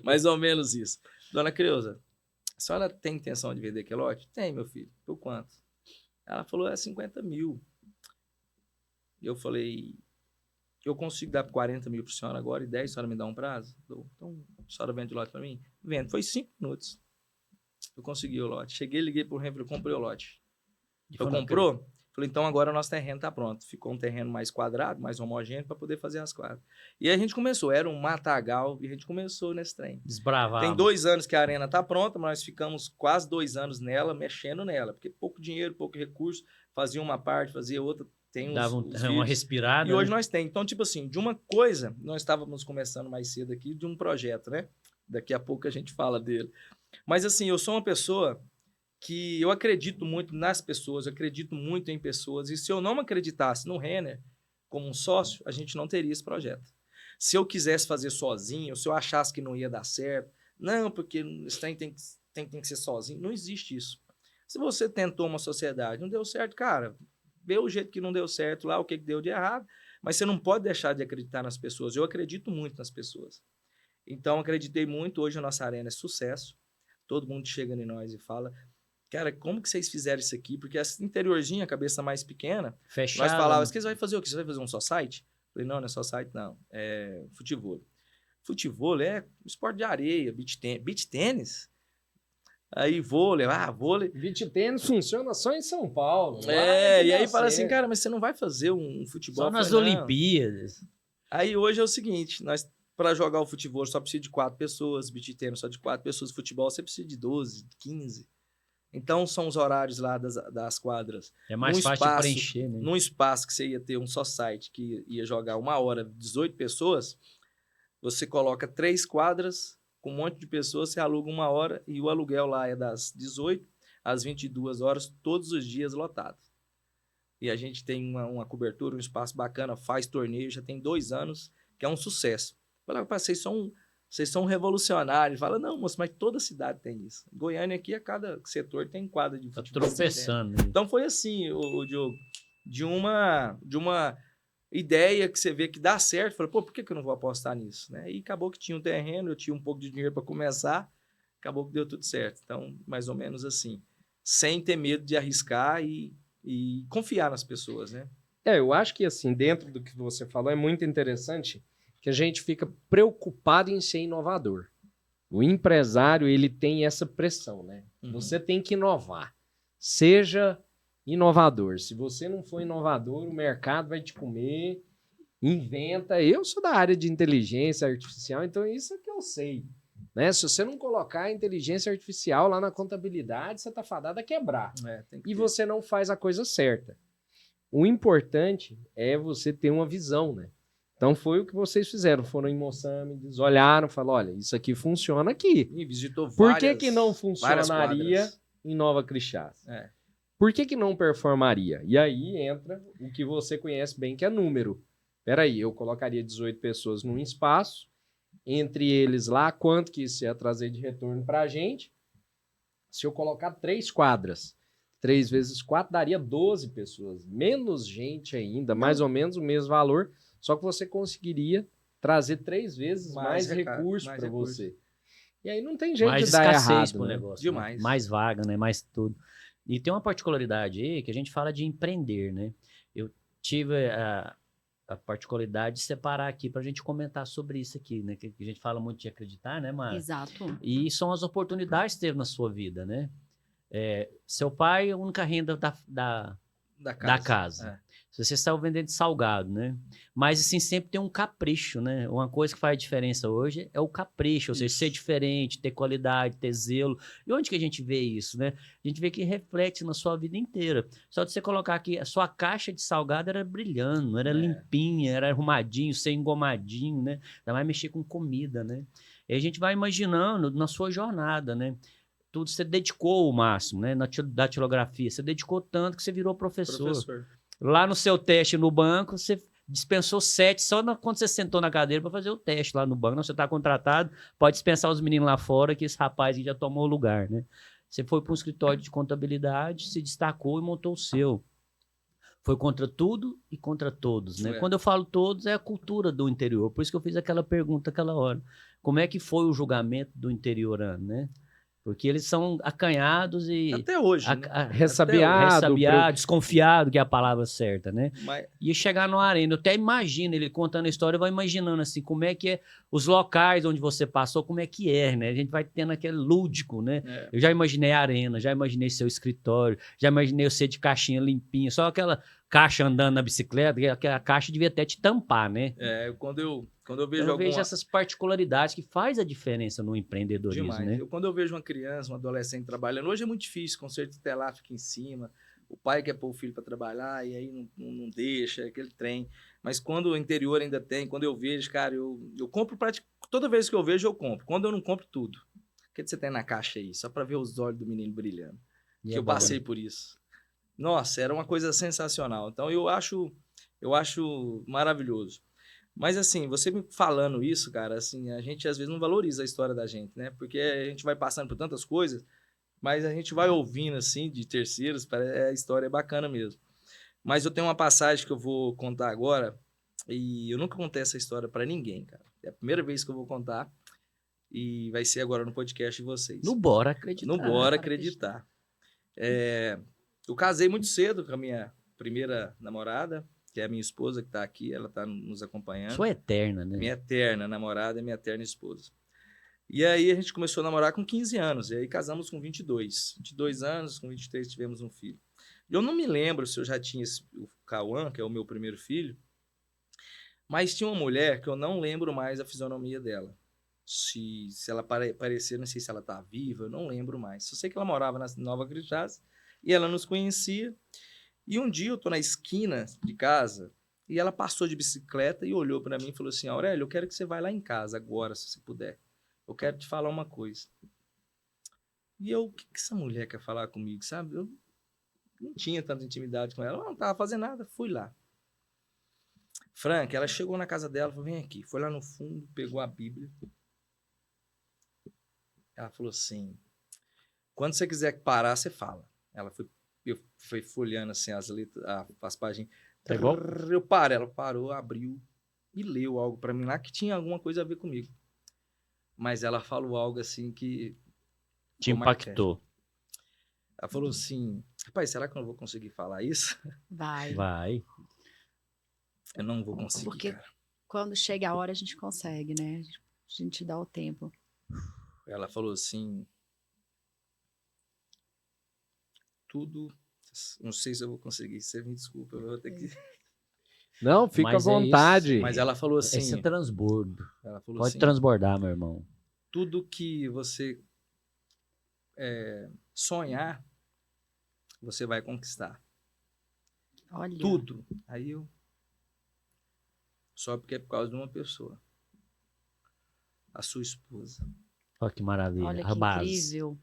Mais ou menos isso. Dona Creuza, a senhora tem intenção de vender aquele lote? Tem, meu filho. Por quanto? Ela falou, é 50 mil. E eu falei, eu consigo dar 40 mil para a senhora agora e 10, a senhora me dá um prazo? Então, a senhora vende o lote para mim? Vendo. Foi 5 minutos. Eu consegui o lote. Cheguei, liguei pro Renfro, comprei o lote. Eu comprou? Falei, então agora o nosso terreno tá pronto. Ficou um terreno mais quadrado, mais homogêneo para poder fazer as quadras. E aí a gente começou, era um matagal e a gente começou nesse trem. Desbravar. Tem 2 anos que a arena tá pronta, mas nós ficamos quase 2 anos nela, mexendo nela, porque pouco dinheiro, pouco recurso, fazia uma parte, fazia outra, tem uns, Dava os uma vídeos. respirada. E hoje né? nós temos. Então, tipo assim, de uma coisa, nós estávamos começando mais cedo aqui, de um projeto, né? Daqui a pouco a gente fala dele. Mas assim, eu sou uma pessoa que eu acredito muito nas pessoas, eu acredito muito em pessoas, e se eu não acreditasse no Renner como um sócio, a gente não teria esse projeto. Se eu quisesse fazer sozinho, se eu achasse que não ia dar certo, não, porque esse trem tem que ser sozinho, não existe isso. Se você tentou uma sociedade, não deu certo, cara, vê o jeito que não deu certo lá, o que deu de errado, mas você não pode deixar de acreditar nas pessoas. Eu acredito muito nas pessoas. Então, acreditei muito, hoje a nossa arena é sucesso, todo mundo chega em nós e fala, cara, como que vocês fizeram isso aqui? Porque essa interiorzinha, a cabeça mais pequena, Fechado. nós falávamos, né? que você vai fazer o quê? Você vai fazer um só site? Eu falei, não é só site, não. É futebol. Futebol é esporte de areia, beach tênis. Aí vôlei, vôlei. Beach tênis funciona só em São Paulo. E aí fala assim, cara, mas você não vai fazer um futebol? Só nas Eu falei, não. Olimpíadas. Aí hoje é o seguinte, nós para jogar o futebol só precisa de 4 pessoas, beach tênis só de 4 pessoas, futebol você precisa de 12, de 15. Então, são os horários lá das quadras. É mais Num fácil espaço, de preencher, né? Num espaço que você ia ter um só site, que ia jogar 1 hora, 18 pessoas, você coloca 3 quadras, com um monte de pessoas, você aluga 1 hora, e o aluguel lá é das 18 às 22 horas, todos os dias lotado. E a gente tem uma cobertura, um espaço bacana, faz torneio, já tem 2 anos, que é um sucesso. Fala, vocês são revolucionários. Fala, não, moço, mas toda cidade tem isso. Goiânia aqui, a cada setor tem quadra de Tá futebol. tropeçando. Então foi assim, o Diogo, de uma ideia que você vê que dá certo, falei, pô, por que eu não vou apostar nisso? Né? E acabou que tinha um terreno, eu tinha um pouco de dinheiro para começar, acabou que deu tudo certo. Então, mais ou menos assim, sem ter medo de arriscar e confiar nas pessoas, né? Eu acho que assim, dentro do que você falou, é muito interessante que a gente fica preocupado em ser inovador. O empresário, ele tem essa pressão, né? Uhum. Você tem que inovar. Seja inovador. Se você não for inovador, o mercado vai te comer. Inventa. Eu sou da área de inteligência artificial, então isso é que eu sei. Né? Se você não colocar a inteligência artificial lá na contabilidade, você está fadado a quebrar. Tem que E ter. você não faz a coisa certa. O importante é você ter uma visão, né? Então foi o que vocês fizeram, foram em Moçambique, olharam, falaram, olha, isso aqui funciona aqui. E visitou Por várias, que não várias funcionaria quadras. em Nova Crixás? É. Por que não performaria? E aí entra o que você conhece bem, que é número. Peraí, eu colocaria 18 pessoas num espaço, entre eles lá, quanto que isso ia trazer de retorno pra gente? Se eu colocar 3 quadras, 3 vezes 4 daria 12 pessoas. Menos gente ainda, mais ou menos o mesmo valor, só que você conseguiria trazer 3 vezes mais recursos para você. E aí não tem jeito mais de dar escassez errado, pro né? negócio. Demais. Né? Mais vaga, né? Mais tudo. E tem uma particularidade aí que a gente fala de empreender, né? Eu tive a particularidade de separar aqui para a gente comentar sobre isso aqui, né? Que a gente fala muito de acreditar, né, Mara? Exato. E são as oportunidades que teve na sua vida, né? Seu pai, a única renda da casa. Você saiu vendendo salgado, né? Mas, assim, sempre tem um capricho, né? Uma coisa que faz a diferença hoje é o capricho, ou seja, ser diferente, ter qualidade, ter zelo. E onde que a gente vê isso, né? A gente vê que reflete na sua vida inteira. Só de você colocar aqui, a sua caixa de salgado era brilhando, era limpinha, era arrumadinho, sem engomadinho, né? Ainda mais mexer com comida, né? E a gente vai imaginando na sua jornada, né? Tudo você dedicou o máximo, né? Na datilografia, você dedicou tanto que você virou professor. Lá no seu teste no banco, você dispensou 7 só quando você sentou na cadeira para fazer o teste lá no banco. Não, você está contratado, pode dispensar os meninos lá fora, que esse rapaz aí já tomou o lugar, né? Você foi para um escritório de contabilidade, se destacou e montou o seu. Foi contra tudo e contra todos, né? Quando eu falo todos, é a cultura do interior. Por isso que eu fiz aquela pergunta aquela hora. Como é que foi o julgamento do interiorano, né? Porque eles são acanhados e... Até hoje, né? Ressabiado, desconfiado, que é a palavra certa, né? Mas, E chegar no arena, eu até imagino, ele contando a história, eu vou imaginando assim, como é que é os locais onde você passou, como é que é, né? A gente vai tendo aquele lúdico, né? Eu já imaginei a arena, já imaginei seu escritório, já imaginei você de caixinha limpinha, só aquela caixa andando na bicicleta, que aquela caixa devia até te tampar, né? quando eu vejo Eu vejo essas particularidades que faz a diferença no empreendedorismo, demais. né? Quando eu vejo uma criança, um adolescente trabalhando, hoje é muito difícil, conserto tutelar fica em cima, o pai quer pôr o filho para trabalhar e aí não deixa, aquele trem. Mas quando o interior ainda tem, quando eu vejo, cara, eu compro toda vez que eu vejo, eu compro. Quando eu não compro, tudo. O que você tem na caixa aí? Só para ver os olhos do menino brilhando. Que eu passei por isso. Nossa, era uma coisa sensacional. Então eu acho maravilhoso. Mas assim, você me falando isso, cara, assim, a gente às vezes não valoriza a história da gente, né? Porque a gente vai passando por tantas coisas, mas a gente vai ouvindo assim de terceiros, a história é bacana mesmo. Mas eu tenho uma passagem que eu vou contar agora, e eu nunca contei essa história para ninguém, cara. É a primeira vez que eu vou contar e vai ser agora no podcast de vocês. No Bora Acreditar. No Bora Acreditar. Eu casei muito cedo com a minha primeira namorada, que é a minha esposa que está aqui, ela está nos acompanhando. Sua eterna, né? Minha eterna namorada e minha eterna esposa. E aí a gente começou a namorar com 15 anos, e aí casamos com 22. 22 anos, com 23 tivemos um filho. Eu não me lembro se eu já tinha o Cauã, que é o meu primeiro filho, mas tinha uma mulher que eu não lembro mais a fisionomia dela. Se ela aparecer, não sei se ela está viva, eu não lembro mais. Só sei que ela morava na Nova Cristás e ela nos conhecia. E um dia eu tô na esquina de casa e ela passou de bicicleta e olhou para mim e falou assim: Aurélio, eu quero que você vá lá em casa agora, se você puder. Eu quero te falar uma coisa. E eu, o que essa mulher quer falar comigo, sabe? Eu não tinha tanta intimidade com ela, eu não tava fazendo nada, fui lá. Frank, ela chegou na casa dela, falou: vem aqui. Foi lá no fundo, pegou a Bíblia. Ela falou assim: quando você quiser parar, você fala. Eu fui folheando assim as letras, as páginas. Tá igual? Eu parei, ela parou, abriu e leu algo para mim lá que tinha alguma coisa a ver comigo. Mas ela falou algo assim que te impactou. Ela falou assim: rapaz, será que eu não vou conseguir falar isso? Vai. Eu não vou conseguir, porque cara. Quando chega a hora, a gente consegue, né? A gente dá o tempo. Ela falou assim: tudo... Não sei se eu vou conseguir. Você me desculpa, eu vou ter que... Não, fica à vontade. Mas ela falou assim... Esse é transbordo. Ela falou Pode assim, transbordar, meu irmão. Tudo que você sonhar, você vai conquistar. Olha. Tudo. Aí eu... Só porque é por causa de uma pessoa. A sua esposa. Olha que maravilha. Olha que incrível.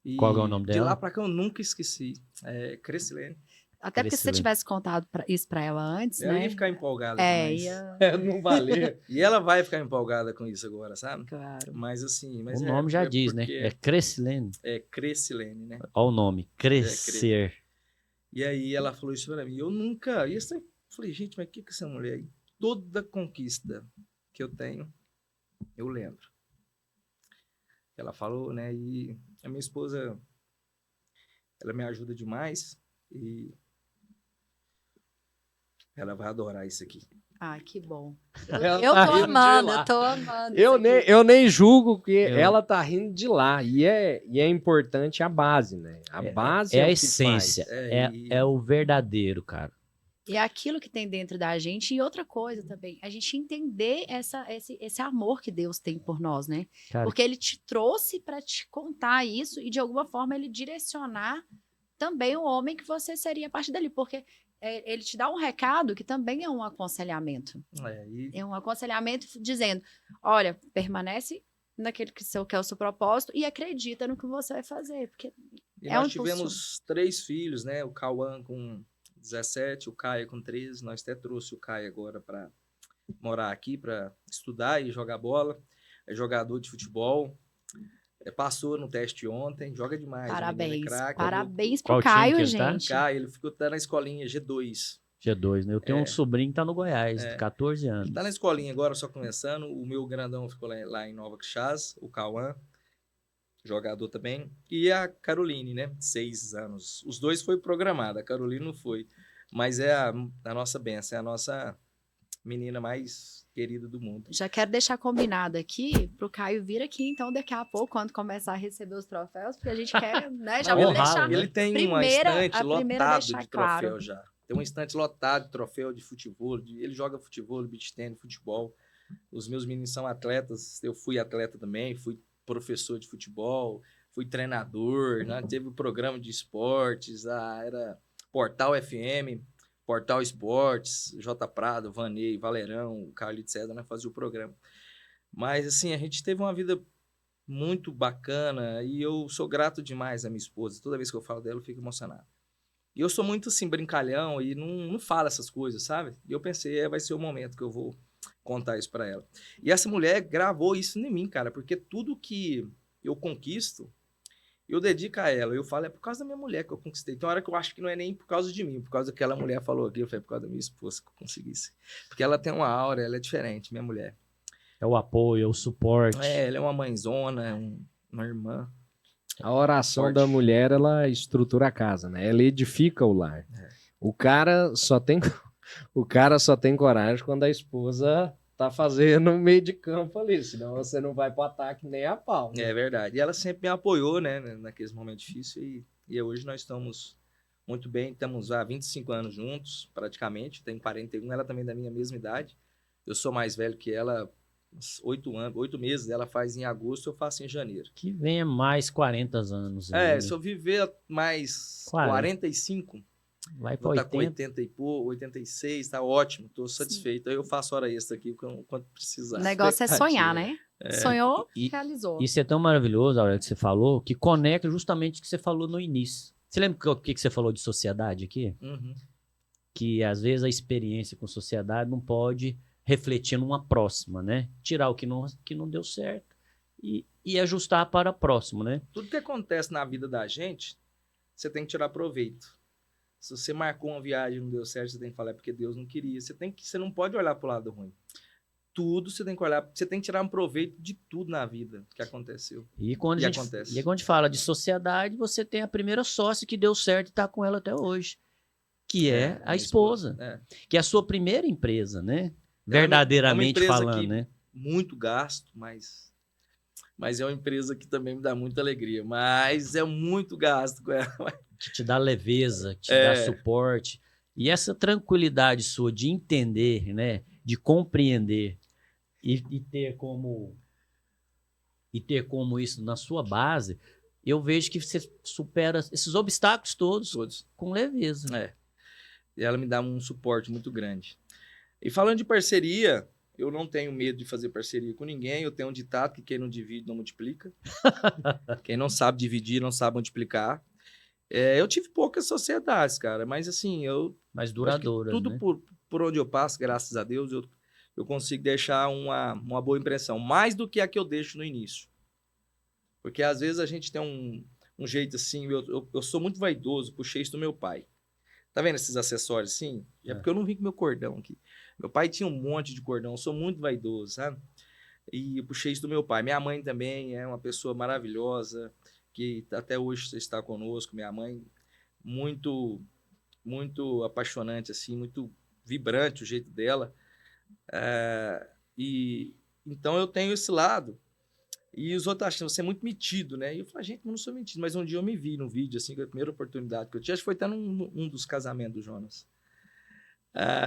E qual é o nome dela? De lá pra cá eu nunca esqueci. É Cressilene. Até porque se você tivesse contado isso pra ela antes, ela né? ia ficar empolgada Não valer. E ela vai ficar empolgada com isso agora, sabe? Claro. Mas assim... O nome já diz, né? É Cressilene. É Cressilene, né? Olha o nome. Crescer. E aí ela falou isso pra mim. Eu nunca... Eu falei, gente, mas o que essa mulher aí? Toda conquista que eu tenho, eu lembro. Ela falou, né? E a minha esposa, ela me ajuda demais e ela vai adorar isso aqui. Ah, que bom. Ela Eu tá tô rindo de amando, lá. eu tô amando. Eu nem julgo, porque ela tá rindo de lá. E é importante a base, né? A base é a o que essência. faz. É o verdadeiro, cara. E é aquilo que tem dentro da gente. E outra coisa também, a gente entender esse amor que Deus tem por nós, né? Cara, Porque ele te trouxe para te contar isso e, de alguma forma, ele direcionar também o homem que você seria a partir dali. Porque ele te dá um recado que também é um aconselhamento. É um aconselhamento dizendo, olha, permanece naquele que é o seu propósito e acredita no que você vai fazer. Porque e nós tivemos 3 filhos, né? O Cauã com 17, o Caio com 13. Nós até trouxe o Caio agora para morar aqui, para estudar e jogar bola. É jogador de futebol. Passou no teste ontem, joga demais. Parabéns. Craque, Parabéns Qual pro time Caio, que ele tá? gente. Caio, ele tá na escolinha G2. G2, né? Eu tenho um sobrinho que tá no Goiás, de 14 anos. Ele tá na escolinha agora, só começando. O meu grandão ficou lá em Nova Caxias, o Cauã, jogador também. E a Caroline, né? 6 anos. Os dois foi programado, a Caroline não foi. Mas é a nossa benção, é a nossa menina mais querida do mundo. Já quero deixar combinado aqui pro Caio vir aqui, então, daqui a pouco, quando começar a receber os troféus, porque a gente quer, né? Já vou honrá-lo, deixar. né? Ele tem uma Primeira- estante a primeira lotado deixar de troféu claro. já. Tem uma estante lotada de troféu de futebol. Ele joga futebol, beach tennis, futebol. Os meus meninos são atletas. Eu fui atleta também, fui professor de futebol, fui treinador, né? Teve o programa de esportes, era Portal FM, Portal Esportes, J Prado, Vanei, Valerão, Carlito César, né? Fazia o programa. Mas, assim, a gente teve uma vida muito bacana e eu sou grato demais à minha esposa. Toda vez que eu falo dela, eu fico emocionado. E eu sou muito, assim, brincalhão e não falo essas coisas, sabe? E eu pensei, vai ser o momento que eu vou contar isso pra ela. E essa mulher gravou isso em mim, cara, porque tudo que eu conquisto, eu dedico a ela. Eu falo, é por causa da minha mulher que eu conquistei. Tem hora que eu acho que não é nem por causa de mim, por causa que aquela mulher falou aqui, eu falei, por causa da minha esposa que eu consegui isso. Porque ela tem uma aura, ela é diferente, minha mulher. É o apoio, é o suporte. Ela é uma mãezona, uma irmã. A oração Forte. da mulher, ela estrutura a casa, né? Ela edifica o lar. O cara só tem coragem quando a esposa tá fazendo um meio de campo ali, senão você não vai pro ataque nem a pau. Né? É verdade. E ela sempre me apoiou, né, naqueles momentos difíceis. E hoje nós estamos muito bem, estamos há 25 anos juntos, praticamente. Tenho 41, ela também é da minha mesma idade. Eu sou mais velho que ela, 8 meses. Ela faz em agosto, eu faço em janeiro. Que venha mais 40 anos. Se eu viver mais 45, vai pra vou estar com 80. 80 e pouco, 86, tá ótimo, tô satisfeito. Aí eu faço hora extra aqui quando precisar. O negócio é sonhar, né? Sonhou, E- realizou. Isso é tão maravilhoso, a hora que você falou, que conecta justamente o que você falou no início. Você lembra o que você falou de sociedade aqui? Uhum. Que às vezes a experiência com sociedade não pode refletir numa próxima, né? Tirar o que não deu certo e ajustar para a próxima, né? Tudo que acontece na vida da gente, você tem que tirar proveito. Se você marcou uma viagem e não deu certo, você tem que falar, é porque Deus não queria. Você não pode olhar pro lado ruim. Tudo você tem que olhar, você tem que tirar um proveito de tudo na vida que aconteceu. E quando, acontece. quando a gente fala de sociedade, você tem a primeira sócia que deu certo e está com ela até hoje, que é a minha esposa, que é a sua primeira empresa, né? Verdadeiramente empresa falando, que- né? Muito gasto, mas é uma empresa que também me dá muita alegria. Mas é muito gasto com ela. Que te dá leveza, que te dá suporte. E essa tranquilidade sua de entender, né? De compreender e ter como isso na sua base, eu vejo que você supera esses obstáculos todos Todos. com leveza. E ela me dá um suporte muito grande. E falando de parceria, eu não tenho medo de fazer parceria com ninguém. Eu tenho um ditado que quem não divide não multiplica. Quem não sabe dividir não sabe multiplicar. Eu tive poucas sociedades, cara, mas assim, Mais acho que duradouras, tudo né? por onde eu passo, graças a Deus, eu consigo deixar uma boa impressão. Mais do que a que eu deixo no início. Porque às vezes a gente tem um jeito assim, eu sou muito vaidoso, puxei isso do meu pai. Tá vendo esses acessórios assim? É porque eu não vim com meu cordão aqui. Meu pai tinha um monte de cordão, eu sou muito vaidoso, sabe? E eu puxei isso do meu pai. Minha mãe também é uma pessoa maravilhosa, que até hoje está conosco. Minha mãe, muito, muito apaixonante, assim, muito vibrante o jeito dela. E então eu tenho esse lado. E os outros acham, você é muito metido, né? E eu falei, gente, eu não sou metido. Mas um dia eu me vi num vídeo, assim, que a primeira oportunidade que eu tinha, acho que foi até num dos casamentos do Jonas.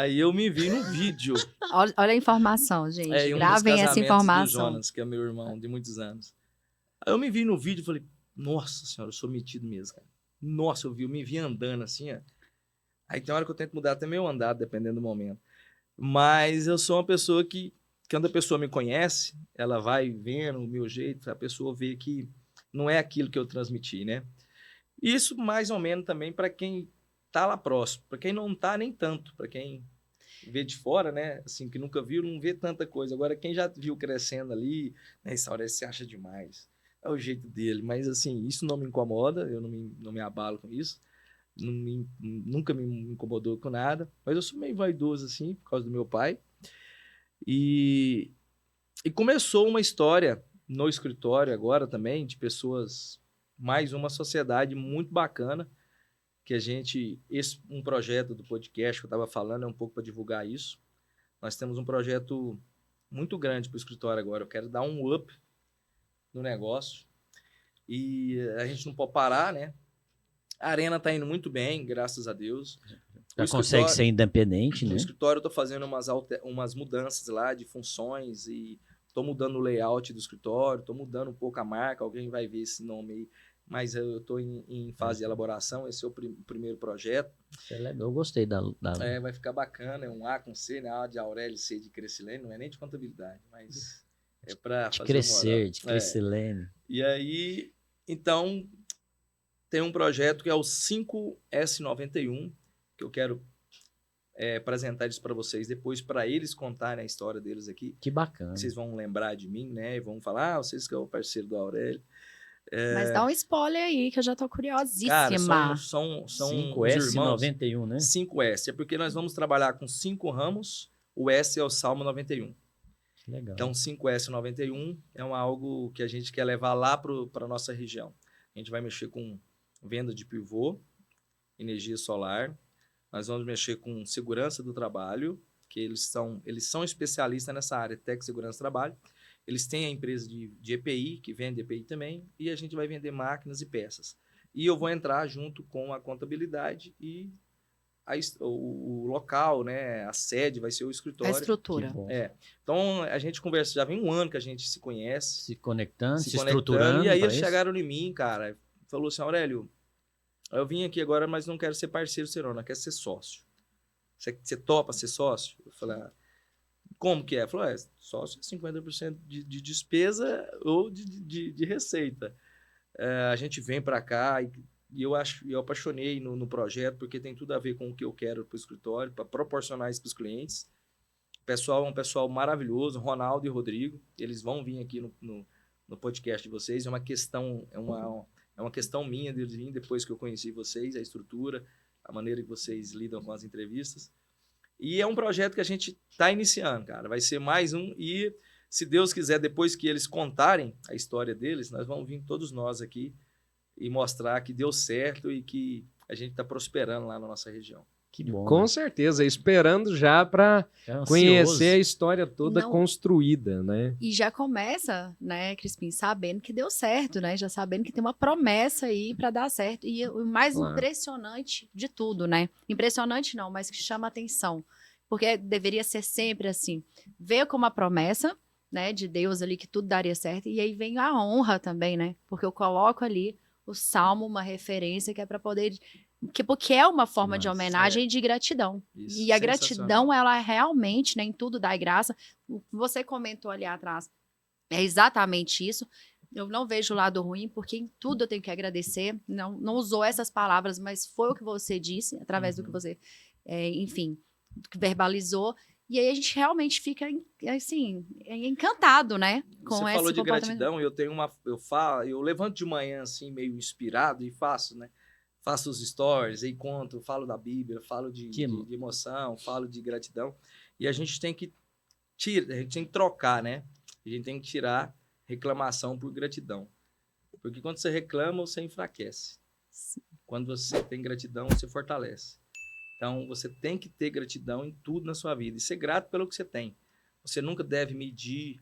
E eu me vi num vídeo. Olha a informação, gente. Em um dos Gravem essa casamentos do informação. Jonas, que é meu irmão de muitos anos. Aí eu me vi no vídeo e falei, nossa senhora, eu sou metido mesmo, cara. Nossa, eu me vi andando assim, ó. Aí tem hora que eu tento mudar até meu andar, dependendo do momento. Mas eu sou uma pessoa que, quando a pessoa me conhece, ela vai vendo o meu jeito, a pessoa vê que não é aquilo que eu transmiti, né? Isso mais ou menos também para quem tá lá próximo. Para quem não tá, nem tanto. Para quem vê de fora, né? Assim, que nunca viu, não vê tanta coisa. Agora, quem já viu crescendo ali, né? Essa hora se acha demais. É o jeito dele. Mas, assim, isso não me incomoda. Eu não me abalo com isso. Nunca me incomodou com nada. Mas eu sou meio vaidoso, assim, por causa do meu pai. E começou uma história no escritório agora também, de pessoas, mais uma sociedade muito bacana, que a gente, um projeto do podcast que eu estava falando é um pouco para divulgar isso. Nós temos um projeto muito grande para o escritório agora, eu quero dar um up no negócio, e a gente não pode parar, né? A Arena está indo muito bem, graças a Deus. Já consegue ser independente, né? No escritório eu estou fazendo umas mudanças lá de funções e estou mudando o layout do escritório, estou mudando um pouco a marca, alguém vai ver esse nome aí, mas eu estou em fase de elaboração, esse é o primeiro projeto. Isso é legal, eu gostei da... Vai ficar bacana, é um A com C, né? A de Aurélio, C de Crescilene, não é nem de contabilidade, mas é para fazer crescer, de Crescilene. E aí, então, tem um projeto que é o 5S91, que eu quero apresentar isso para vocês depois, para eles contarem a história deles aqui. Que bacana. Vocês vão lembrar de mim, né? E vão falar, vocês que é o parceiro do Aurélio. Mas dá um spoiler aí, que eu já tô curiosíssima. Cara, são 5S91, né? 5S, é porque nós vamos trabalhar com 5 ramos, o S é o Salmo 91. Legal. Então, 5S91 é algo que a gente quer levar lá para a nossa região. A gente vai mexer com venda de pivô, energia solar, nós vamos mexer com segurança do trabalho, que eles são especialistas nessa área, Tec Segurança do Trabalho. Eles têm a empresa de EPI, que vende EPI também, e a gente vai vender máquinas e peças. E eu vou entrar junto com a contabilidade e o local, né, a sede vai ser o escritório. A estrutura. Então, a gente conversa, já vem um ano que a gente se conhece. Se conectando, se estruturando. E aí eles chegaram em mim, cara, falou assim, Aurélio, eu vim aqui agora, mas não quero ser parceiro seu, não quero ser sócio. Você topa ser sócio? Eu falei, como que é? Ele falou, sócio é 50% de despesa ou de receita. A gente vem para cá e eu apaixonei no projeto, porque tem tudo a ver com o que eu quero para o escritório, para proporcionar isso para os clientes. O pessoal é um pessoal maravilhoso, Ronaldo e Rodrigo, eles vão vir aqui no podcast de vocês. É uma questão minha de vir depois que eu conheci vocês, a estrutura, a maneira que vocês lidam com as entrevistas. E é um projeto que a gente está iniciando, cara. Vai ser mais um e, se Deus quiser, depois que eles contarem a história deles, nós vamos vir todos nós aqui e mostrar que deu certo e que a gente está prosperando lá na nossa região. Que bom. Com certeza, esperando já para conhecer a história toda construída, né? E já começa, né, Crispim, sabendo que deu certo, né? Já sabendo que tem uma promessa aí para dar certo. E o mais impressionante de tudo, né? Impressionante não, mas que chama atenção. Porque deveria ser sempre assim. Veio com uma promessa, né, de Deus ali que tudo daria certo. E aí vem a honra também, né? Porque eu coloco ali o Salmo, uma referência que é para poder... Porque é uma forma de homenagem e de gratidão. Isso, e a gratidão, ela realmente, né, em tudo dá graça. Você comentou ali atrás, é exatamente isso. Eu não vejo o lado ruim, porque em tudo eu tenho que agradecer. Não usou essas palavras, mas foi o que você disse, através do que você, enfim, verbalizou. E aí a gente realmente fica, assim, encantado, né? Com você esse falou de comportamento. gratidão, eu levanto de manhã, assim, meio inspirado e faço, né? Faço os stories, aí conto, falo da Bíblia, falo de emoção, falo de gratidão. E a gente tem que trocar, né? A gente tem que tirar reclamação por gratidão. Porque quando você reclama, você enfraquece. Sim. Quando você tem gratidão, você fortalece. Então, você tem que ter gratidão em tudo na sua vida e ser grato pelo que você tem. Você nunca deve medir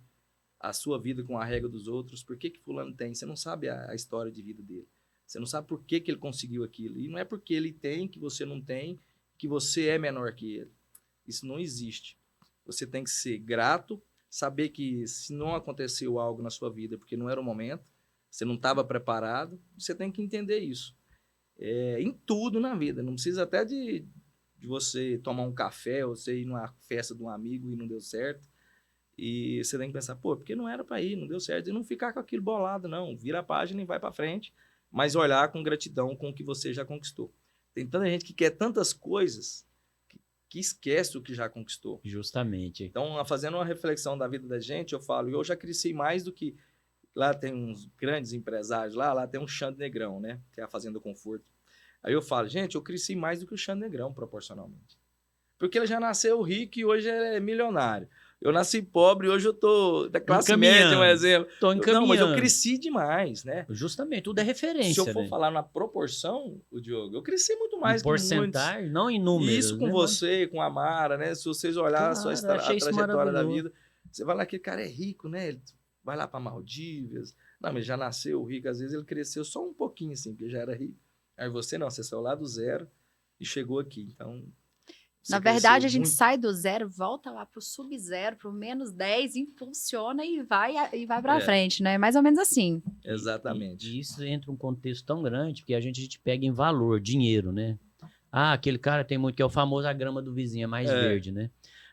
a sua vida com a regra dos outros. Por que fulano tem? Você não sabe a história de vida dele. Você não sabe por que ele conseguiu aquilo. E não é porque ele tem, que você não tem, que você é menor que ele. Isso não existe. Você tem que ser grato, saber que se não aconteceu algo na sua vida porque não era o momento, você não estava preparado, você tem que entender isso. Em tudo na vida. Não precisa até de você tomar um café ou você ir numa festa de um amigo e não deu certo. E você tem que pensar, porque não era para ir, não deu certo. E não ficar com aquilo bolado, não. Vira a página e vai para frente. Mas olhar com gratidão com o que você já conquistou. Tem tanta gente que quer tantas coisas que esquece o que já conquistou. Justamente. Então, fazendo uma reflexão da vida da gente, eu falo, eu já cresci mais do que... Lá tem uns grandes empresários, lá tem um Xande Negrão, né? Que é a Fazenda Conforto. Aí eu falo, gente, eu cresci mais do que o Xande Negrão, proporcionalmente. Porque ele já nasceu rico e hoje é milionário. Eu nasci pobre e hoje eu tô da classe média, um exemplo. Tô encaminhando. Não, mas eu cresci demais, né? Justamente, tudo é referência. Se eu for né? falar na proporção, o Diogo, eu cresci muito mais em que muitos. porcentagem, não em números. Isso com né? você, com a Mara, né? Se vocês olharem Claro, a achei isso trajetória da maravilhoso. vida, você vai lá, aquele cara é rico, né? Ele vai lá para Maldivas. Não, mas já nasceu rico, às vezes ele cresceu só um pouquinho, assim, porque já era rico. Aí você não, você saiu lá do zero e chegou aqui. Então, você Na verdade, a cresceu gente muito. sai do zero, volta lá pro sub-zero, pro -10, impulsiona e vai pra frente, né? Mais ou menos assim. Exatamente. E isso entra um contexto tão grande que a gente pega em valor, dinheiro, né? Ah, aquele cara tem muito, que é o famoso a grama do vizinho é mais verde, né?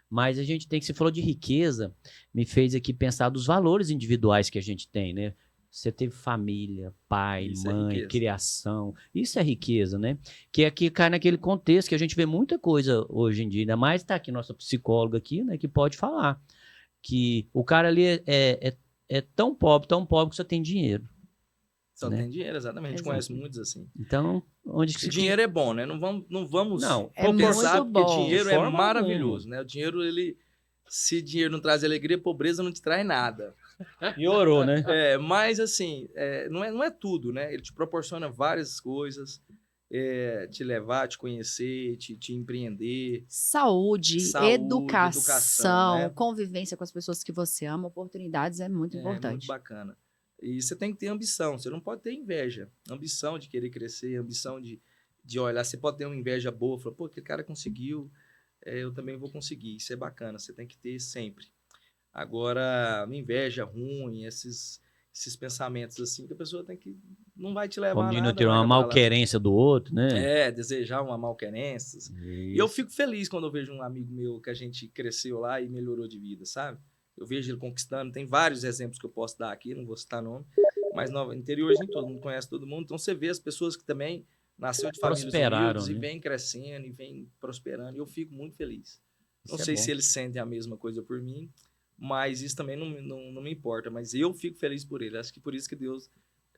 Mas a gente tem que, você falou de riqueza, me fez aqui pensar dos valores individuais que a gente tem, né? Você teve família, pai, Isso é mãe, riqueza. criação. Isso é riqueza, né? Que aqui cai naquele contexto que a gente vê muita coisa hoje em dia, ainda mais tá aqui nossa psicóloga aqui, né? Que pode falar que o cara ali é tão pobre que só tem dinheiro. Só né? tem dinheiro, exatamente. A gente Exato. conhece muitos assim. Então, onde que E dinheiro é bom, né? Não vamos Não, É pensar muito porque bom. dinheiro De é forma maravilhoso, né? O dinheiro, se dinheiro não traz alegria, pobreza não te traz nada. piorou, né? Mas assim, não é tudo, né? Ele te proporciona várias coisas, te levar, te conhecer, te empreender. Saúde, Saúde, educação, educação, né? convivência com as pessoas que você ama, oportunidades é muito É muito importante. bacana. E você tem que ter ambição, você não pode ter inveja. Ambição de querer crescer, ambição de olhar. Você pode ter uma inveja boa, falar, pô, aquele cara conseguiu, eu também vou conseguir. Isso é bacana, você tem que ter sempre. Agora, uma inveja ruim, esses pensamentos assim, que a pessoa tem que. Não vai te levar Como a de não nada. ter uma larga pra lá. malquerência do outro, né? Desejar uma malquerência. E eu fico feliz quando eu vejo um amigo meu que a gente cresceu lá e melhorou de vida, sabe? Eu vejo ele conquistando. Tem vários exemplos que eu posso dar aqui, não vou citar nome. Mas no interiorzinho todo mundo conhece todo mundo. Então você vê as pessoas que também nasceu de famílias Prosperaram, humildes né? e vem crescendo e vem prosperando. E eu fico muito feliz. Não Isso é sei bom. se eles sentem a mesma coisa por mim, mas isso também não me importa. Mas eu fico feliz por ele. Acho que por isso que Deus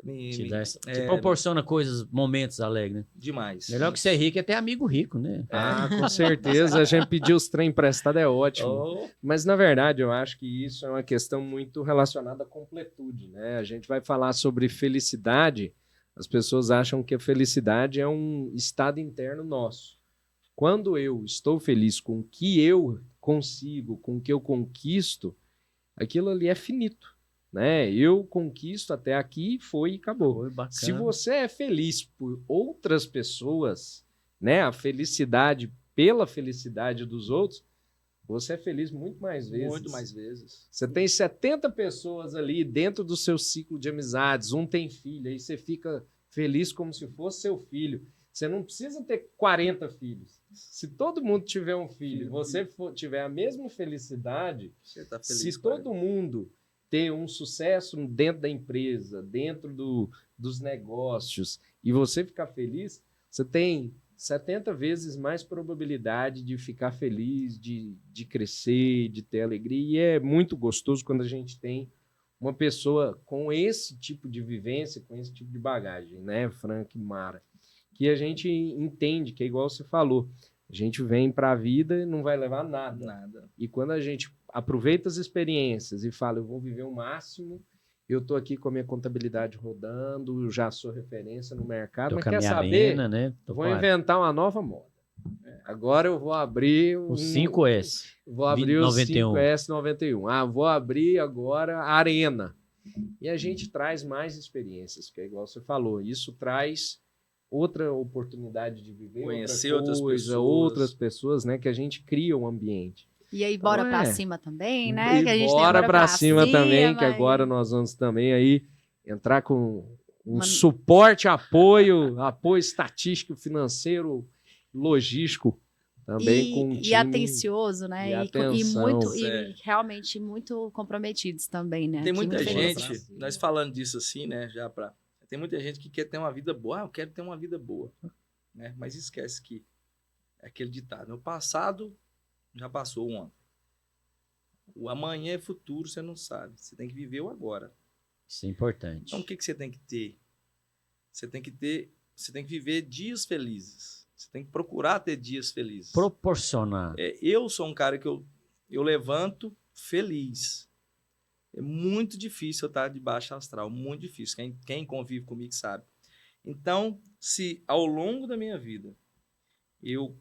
Te proporciona coisas, momentos alegres, né? demais. Melhor que ser rico é ter amigo rico, né? Ah, com certeza. A gente pedir os trem emprestado é ótimo. Oh, Mas, na verdade, eu acho que isso é uma questão muito relacionada à completude, né? A gente vai falar sobre felicidade. As pessoas acham que a felicidade é um estado interno nosso. Quando eu estou feliz com o que eu consigo, com o que eu conquisto, aquilo ali é finito, né? Eu conquisto até aqui, foi e acabou. Foi bacana. Se você é feliz por outras pessoas, né? A felicidade pela felicidade dos outros, você é feliz muito mais vezes. muito mais vezes. Você tem 70 pessoas ali dentro do seu ciclo de amizades, um tem filho, aí você fica feliz como se fosse seu filho. Você não precisa ter 40 filhos. Se todo mundo tiver um filho e você tiver a mesma felicidade, Você tá feliz. se todo mundo ter um sucesso dentro da empresa, dentro dos negócios, e você ficar feliz, você tem 70 vezes mais probabilidade de ficar feliz, de crescer, de ter alegria. E é muito gostoso quando a gente tem uma pessoa com esse tipo de vivência, com esse tipo de bagagem, né, Frank e Mara? Que a gente entende que é igual você falou, a gente vem para a vida e não vai levar nada. E quando a gente aproveita as experiências e fala, eu vou viver o máximo, eu estou aqui com a minha contabilidade rodando, eu já sou referência no mercado, Tô mas com a quer minha saber? arena, né? Tô Vou com a- inventar uma nova moda. Agora eu vou abrir o 5S. Vou abrir o 91. 5S91. Vou abrir agora a Arena. E a gente traz mais experiências, que é igual você falou. Isso traz outra oportunidade de viver, Conhecer outra outras coisa, pessoas. outras pessoas, né? Que a gente cria um ambiente. E aí, bora Então, pra é. cima também, né? E Que a gente tem bora Bora pra cima também, que e- agora nós vamos também aí entrar com um Uma- suporte, apoio estatístico, financeiro, logístico, também com um e time. atencioso, né? e E atenção. muito, É. e realmente muito comprometidos também, né? Tem Aqui, muita muito feliz. gente, nós falando disso assim, né, tem muita gente que quer ter uma vida boa. Eu quero ter uma vida boa. né? Mas esquece que é aquele ditado, o passado já passou ontem. O amanhã é futuro, você não sabe. Você tem que viver o agora. Isso é importante. Então, o que você tem que ter? Você tem que viver dias felizes. Você tem que procurar ter dias felizes. Proporcionar. Eu sou um cara que eu levanto feliz. É muito difícil eu estar de baixa astral, muito difícil. Quem convive comigo sabe. Então, se ao longo da minha vida eu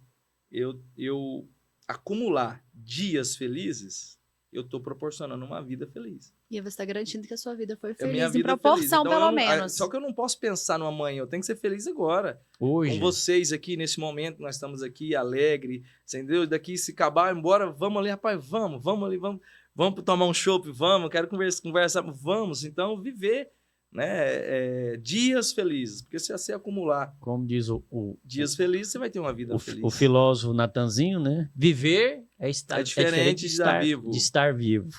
acumular dias felizes, eu estou proporcionando uma vida feliz. E você está garantindo que a sua vida foi A feliz, minha em vida é proporção, feliz. Então, pelo menos. Só que eu não posso pensar no amanhã, eu tenho que ser feliz agora. Hoje. Com vocês aqui, nesse momento, nós estamos aqui, alegre, entendeu? Daqui, se acabar, embora, vamos ali, rapaz, vamos ali, vamos tomar um chopp, vamos, quero conversar, vamos. Então, viver, né, dias felizes, porque se você acumular Como diz dias felizes, você vai ter uma vida feliz. o filósofo Natanzinho, né? Viver é diferente de estar vivo. De estar vivo.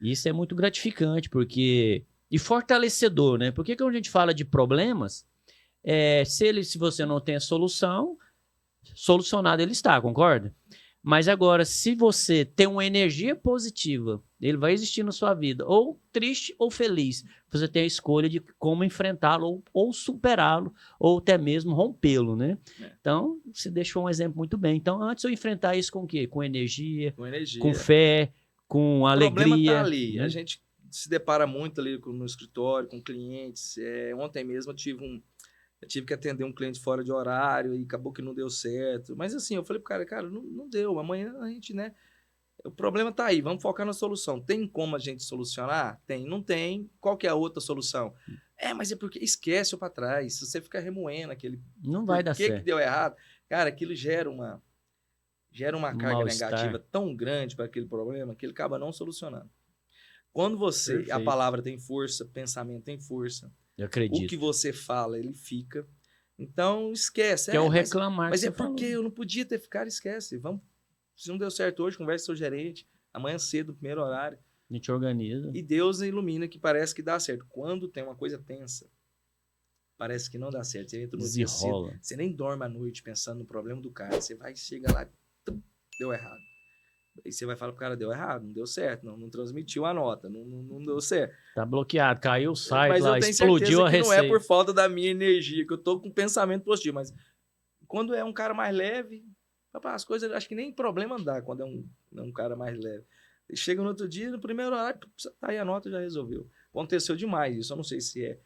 Isso é muito gratificante, porque e fortalecedor, né? Porque quando a gente fala de problemas, se você não tem a solução, solucionado ele está, concorda? Mas agora, se você tem uma energia positiva, ele vai existir na sua vida, ou triste ou feliz. Você tem a escolha de como enfrentá-lo, ou superá-lo, ou até mesmo rompê-lo, né? Então, você deixou um exemplo muito bem. Então, antes eu enfrentar isso com o quê? Com energia, com fé, com alegria. O problema tá ali. Né? A gente se depara muito ali no escritório, com clientes. Ontem mesmo eu tive que atender um cliente fora de horário e acabou que não deu certo. Mas assim, eu falei pro cara, não deu. Amanhã a gente, né? O problema tá aí, vamos focar na solução. Tem como a gente solucionar? Tem. Não tem. Qual que é a outra solução? Mas é porque esquece o para trás. Se você ficar remoendo aquele... Não vai dar certo. Por que deu errado? Cara, aquilo gera uma carga negativa tão grande para aquele problema que ele acaba não solucionando. Quando a palavra tem força, pensamento tem força. Eu acredito. O que você fala, ele fica. Então, esquece. Que é o reclamar. Mas é porque eu não podia ter ficado, esquece. Vamos. Se não deu certo hoje, converse com o seu gerente. Amanhã cedo, no primeiro horário. A gente organiza. E Deus ilumina que parece que dá certo. Quando tem uma coisa tensa, parece que não dá certo. Você entra no dia cedo, você nem dorme à noite pensando no problema do cara. Você vai, chega lá, deu errado. Aí você vai falar pro cara, deu errado, não deu certo, não transmitiu a nota, não deu certo. Tá bloqueado, caiu o site mas lá, eu tenho explodiu a que receita. não é por falta da minha energia, que eu tô com pensamento positivo, mas quando é um cara mais leve, as coisas, acho que nem problema dá quando é um cara mais leve. Chega no outro dia, no primeiro horário, tá aí a nota, já resolveu. Aconteceu demais isso, eu não sei se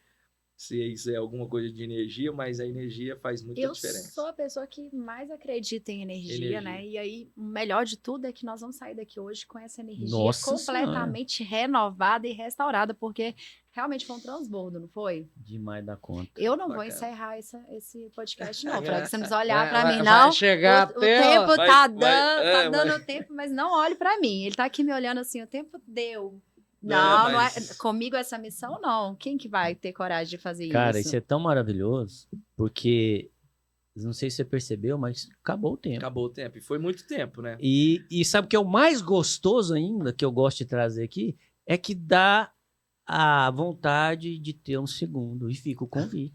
isso é alguma coisa de energia, mas a energia faz muita diferença. Eu sou a pessoa que mais acredita em energia, né? E aí, o melhor de tudo é que nós vamos sair daqui hoje com essa energia completamente renovada e restaurada, porque realmente foi um transbordo, não foi? Demais da conta. Eu não vou encerrar esse podcast, não, Frank. Você não precisa olhar pra mim, não. Vai chegar o tempo tá vai, dando tempo, mas não olhe pra mim. Ele tá aqui me olhando assim, o tempo deu. Não é comigo essa missão, não. Quem que vai ter coragem de fazer isso? Cara, isso é tão maravilhoso, porque, não sei se você percebeu, mas acabou o tempo. Acabou o tempo, e foi muito tempo, né? E sabe o que é o mais gostoso ainda, que eu gosto de trazer aqui, é que dá a vontade de ter um segundo, e fica o convite.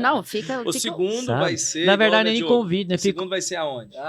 Não, fica... O segundo vai ser... Na verdade, nem convite, né? O segundo vai ser aonde? Em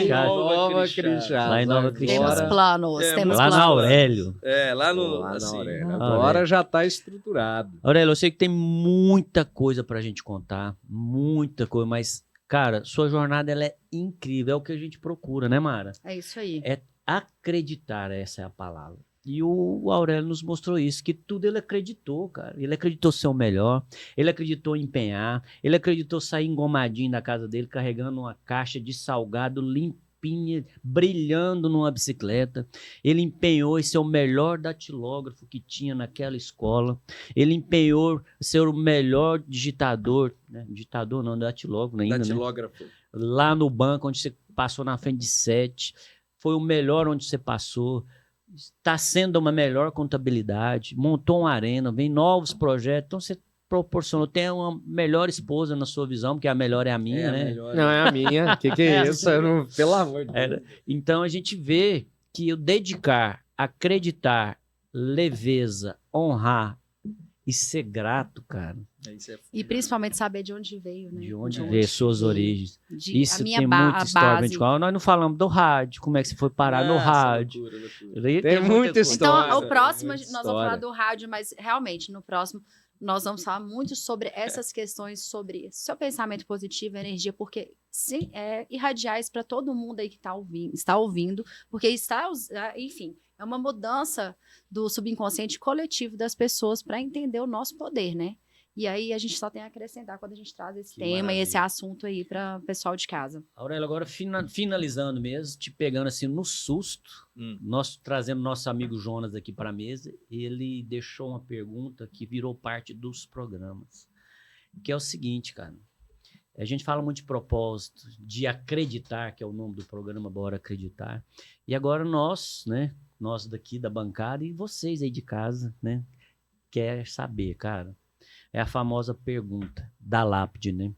Nova Cristã. Lá em Nova Cristã. Temos planos, temos lá planos. na Aurélio. Lá no... Lá assim, na Aurélio. Agora já tá estruturado. Aurélio, eu sei que tem muita coisa pra gente contar, muita coisa, mas, cara, sua jornada, ela é incrível, é o que a gente procura, né, Mara? É isso aí. É acreditar, essa é a palavra. E o Aurélio nos mostrou isso, que tudo ele acreditou, cara. Ele acreditou ser o melhor, ele acreditou em empenhar, ele acreditou sair engomadinho da casa dele, carregando uma caixa de salgado limpinha, brilhando numa bicicleta. Ele empenhou em ser o melhor datilógrafo que tinha naquela escola. Ele empenhou em ser o melhor digitador, né? Digitador não, datilógrafo ainda, datilógrafo. Né? Lá no banco, onde você passou na frente de 7. Foi o melhor onde você passou. Está sendo uma melhor contabilidade, montou uma arena, vem novos projetos, então você proporcionou, tem uma melhor esposa na sua visão, porque a melhor é a minha, né? Não, é a minha, que é isso? Pelo amor de Deus. Então a gente vê que o dedicar, acreditar, leveza, honrar e ser grato, cara. Isso é E principalmente saber de onde veio, né? De onde veio suas veio. origens. Isso a minha tem muita a história. base. Nós não falamos do rádio, como é que você foi parar no Nossa, rádio. loucura. Aí Tem muita coisa. história. Então, o próximo, muita nós vamos falar história. do rádio, mas realmente, no próximo, nós vamos falar muito sobre essas questões, sobre seu pensamento positivo, energia, porque sim, irradiar isso para todo mundo aí que está ouvindo, porque enfim, é uma mudança do subconsciente coletivo das pessoas para entender o nosso poder, né? E aí a gente só tem a acrescentar quando a gente traz esse Que tema e esse maravilha. assunto aí para o pessoal de casa. Aurélio, agora finalizando mesmo, te pegando assim no susto, nós trazendo nosso amigo Jonas aqui para a mesa, ele deixou uma pergunta que virou parte dos programas, que é o seguinte, cara. A gente fala muito de propósito, de acreditar, que é o nome do programa, Bora Acreditar. E agora nós, né, nós daqui da bancada e vocês aí de casa, né, quer saber, cara. É a famosa pergunta da lápide, né?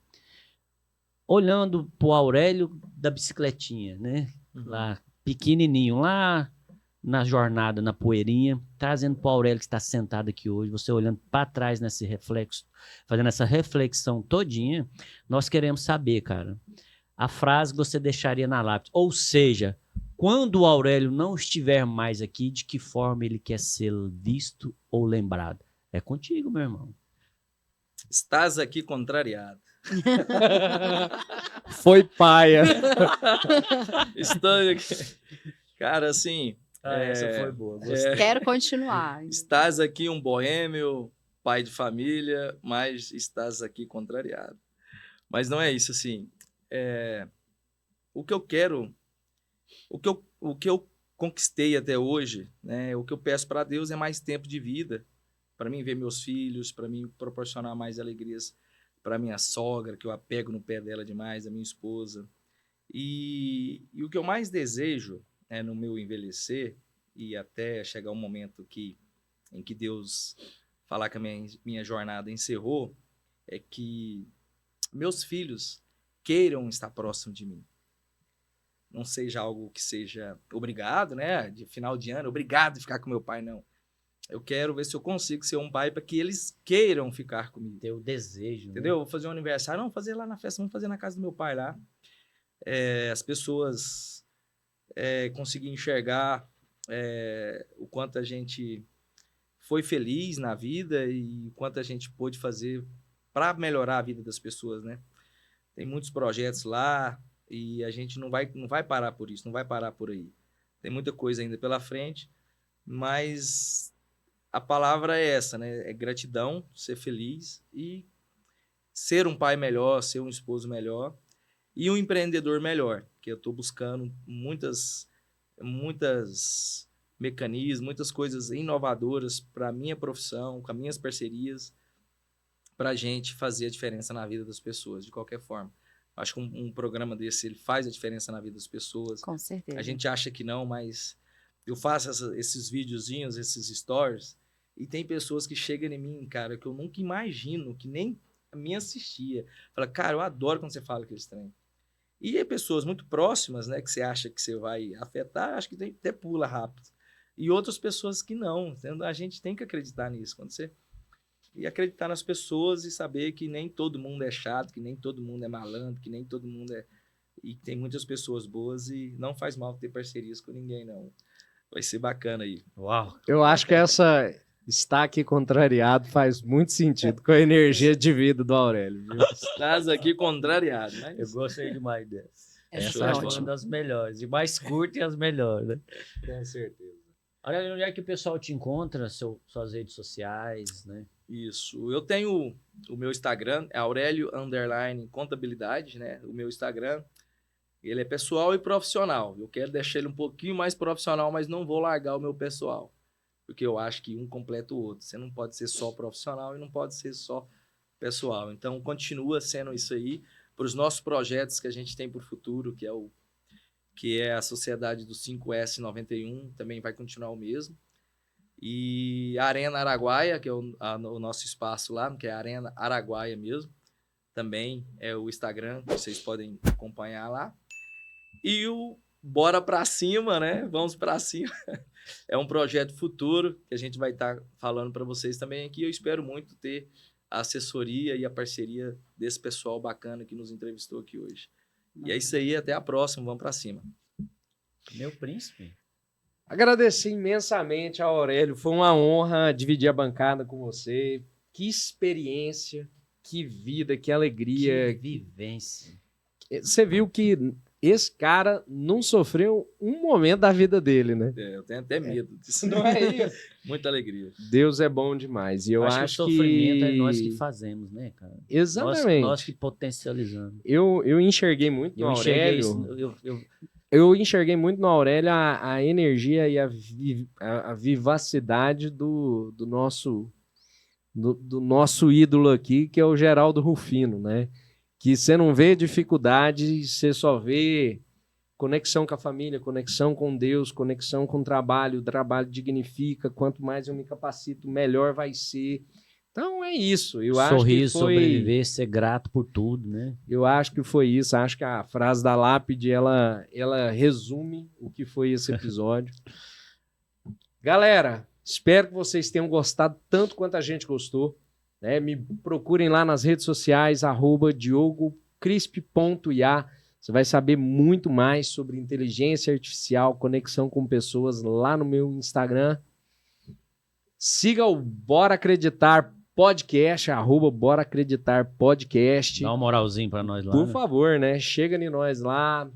Olhando pro Aurélio da bicicletinha, né? Lá, pequenininho, lá na jornada, na poeirinha, trazendo pro Aurélio que está sentado aqui hoje, você olhando para trás nesse reflexo, fazendo essa reflexão todinha, nós queremos saber, cara, a frase que você deixaria na lápide. Ou seja, quando o Aurélio não estiver mais aqui, de que forma ele quer ser visto ou lembrado? É contigo, meu irmão. Estás aqui contrariado. Foi paia. Estou aqui. Cara, assim. Essa foi boa. Gostei. Quero continuar. Estás aqui um boêmio, pai de família, mas estás aqui contrariado. Mas não é isso, assim. O que eu quero, o que eu conquistei até hoje, né? O que eu peço para Deus é mais tempo de vida, para mim ver meus filhos, para mim proporcionar mais alegrias para minha sogra, que eu apego no pé dela demais, a minha esposa. E o que eu mais desejo no meu envelhecer, e até chegar um momento em que Deus falar que a minha jornada encerrou, é que meus filhos queiram estar próximo de mim. Não seja algo que seja obrigado, né? De final de ano, obrigado de ficar com meu pai, não. Eu quero ver se eu consigo ser um pai para que eles queiram ficar comigo. Ter o desejo. Entendeu? Vou fazer um aniversário, não, fazer lá na festa, vamos fazer na casa do meu pai lá. As pessoas conseguir enxergar o quanto a gente foi feliz na vida e o quanto a gente pôde fazer para melhorar a vida das pessoas, né? Tem muitos projetos lá e a gente não vai parar por isso, não vai parar por aí. Tem muita coisa ainda pela frente, mas a palavra é essa, né? É gratidão, ser feliz e ser um pai melhor, ser um esposo melhor e um empreendedor melhor, que eu estou buscando muitos mecanismos, muitas coisas inovadoras para a minha profissão, com as minhas parcerias, para a gente fazer a diferença na vida das pessoas, de qualquer forma. Acho que um programa desse ele faz a diferença na vida das pessoas. Com certeza. A gente acha que não, mas eu faço esses videozinhos, esses stories, e tem pessoas que chegam em mim, cara, que eu nunca imagino, que nem me assistia. Fala, cara, eu adoro quando você fala aquele trem. E pessoas muito próximas, né, que você acha que você vai afetar, acho que até pula rápido. E outras pessoas que não. Entendeu? A gente tem que acreditar nisso. E acreditar nas pessoas e saber que nem todo mundo é chato, que nem todo mundo é malandro, que nem todo mundo E tem muitas pessoas boas e não faz mal ter parcerias com ninguém, não. Vai ser bacana aí. Uau. Eu acho que essa está aqui contrariado faz muito sentido com a energia de vida do Aurélio. Viu? Estás aqui contrariado, né? Eu gostei demais dessa. Essa Essa é acho que é ótima. uma das melhores. E mais curta e as melhores, né? Com certeza. Olha, onde é que o pessoal te encontra? Suas redes sociais, né? Isso. Eu tenho o meu Instagram, é Aurélio_Contabilidade, né? O meu Instagram, ele é pessoal e profissional. Eu quero deixar ele um pouquinho mais profissional, mas não vou largar o meu pessoal. Porque eu acho que um completa o outro. Você não pode ser só profissional e não pode ser só pessoal. Então, continua sendo isso aí para os nossos projetos que a gente tem para o futuro, que é a Sociedade do 5S91, também vai continuar o mesmo. E a Arena Araguaia, que é o nosso espaço lá, que é a Arena Araguaia mesmo, também é o Instagram, que vocês podem acompanhar lá. E o bora pra cima, né? Vamos pra cima. É um projeto futuro que a gente vai estar falando para vocês também aqui. Eu espero muito ter a assessoria e a parceria desse pessoal bacana que nos entrevistou aqui hoje. E é isso aí, até a próxima, vamos para cima. Meu príncipe. Agradecer imensamente ao Aurélio. Foi uma honra dividir a bancada com você. Que experiência, que vida, que alegria. Que vivência. Você viu que esse cara não sofreu um momento da vida dele, né? Eu tenho até medo disso. Não é isso? Muita alegria. Deus é bom demais. E eu acho que o sofrimento é nós que fazemos, né, cara? Exatamente. Nós que potencializamos. Eu enxerguei muito no Aurélio. Eu enxerguei muito no Aurélio a energia e a vivacidade do nosso ídolo aqui, que é o Geraldo Rufino, né? Que você não vê dificuldade, você só vê conexão com a família, conexão com Deus, conexão com o trabalho dignifica, quanto mais eu me capacito, melhor vai ser. Então é isso. Eu acho que foi... sobreviver, ser grato por tudo, né? Eu acho que foi isso. Acho que a frase da lápide, ela resume o que foi esse episódio. Galera, espero que vocês tenham gostado tanto quanto a gente gostou. Né? Me procurem lá nas redes sociais, @diogocrisp.ia. Você vai saber muito mais sobre inteligência artificial, conexão com pessoas lá no meu Instagram. Siga o Bora Acreditar Podcast, @Bora Acreditar Podcast. Dá uma moralzinha pra nós lá. Por favor, né? Chega em nós lá,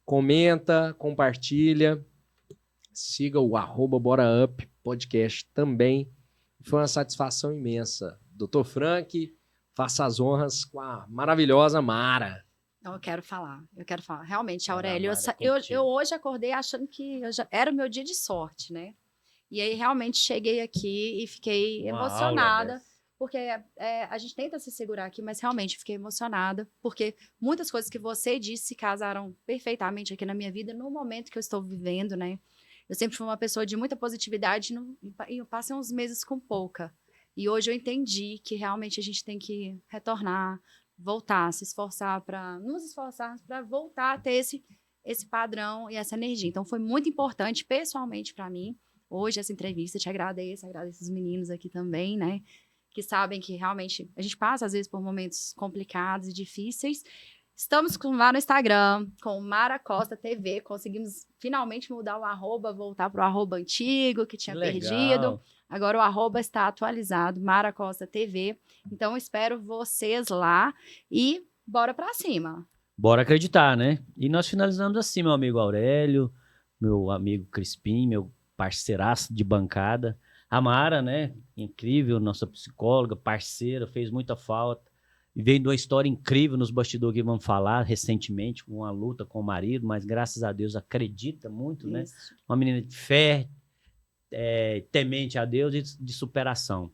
comenta, compartilha. Siga o @BoraUp Podcast também. Foi uma satisfação imensa. Dr. Frank, faça as honras com a maravilhosa Mara. Então, eu quero falar. Realmente, Aurélio, Mara, eu hoje acordei achando que era o meu dia de sorte, né? E aí, realmente, cheguei aqui e fiquei Uma emocionada. aula Porque a gente tenta se segurar aqui, mas realmente fiquei emocionada. Porque muitas coisas que você disse se casaram perfeitamente aqui na minha vida, no momento que eu estou vivendo, né? Eu sempre fui uma pessoa de muita positividade e eu passei uns meses com pouca. E hoje eu entendi que realmente a gente tem que retornar, voltar, nos esforçarmos para voltar a ter esse padrão e essa energia. Então, foi muito importante, pessoalmente, para mim, hoje, essa entrevista. Te agradeço os meninos aqui também, né? Que sabem que realmente a gente passa, às vezes, por momentos complicados e difíceis. Estamos lá no Instagram, com Mara Costa TV. Conseguimos finalmente mudar o @, voltar para o @ antigo, que tinha perdido. Agora o @ está atualizado, Mara Costa TV. Então, espero vocês lá e bora para cima. Bora acreditar, né? E nós finalizamos assim, meu amigo Aurélio, meu amigo Crispim, meu parceiraço de bancada. A Mara, né? Incrível, nossa psicóloga, parceira, fez muita falta. E veio de uma história incrível nos bastidores que vamos falar recentemente, com uma luta com o marido, mas graças a Deus acredita muito, né? Uma menina de fé, temente a Deus e de superação.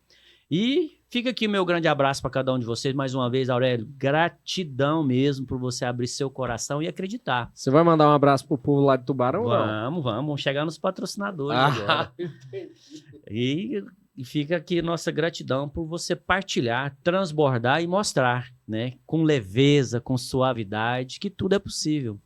E fica aqui meu grande abraço para cada um de vocês. Mais uma vez, Aurélio, gratidão mesmo por você abrir seu coração e acreditar. Você vai mandar um abraço pro povo lá de Tubarão ou não? Vamos chegar nos patrocinadores agora. E fica aqui nossa gratidão por você partilhar, transbordar e mostrar, né, com leveza, com suavidade, que tudo é possível.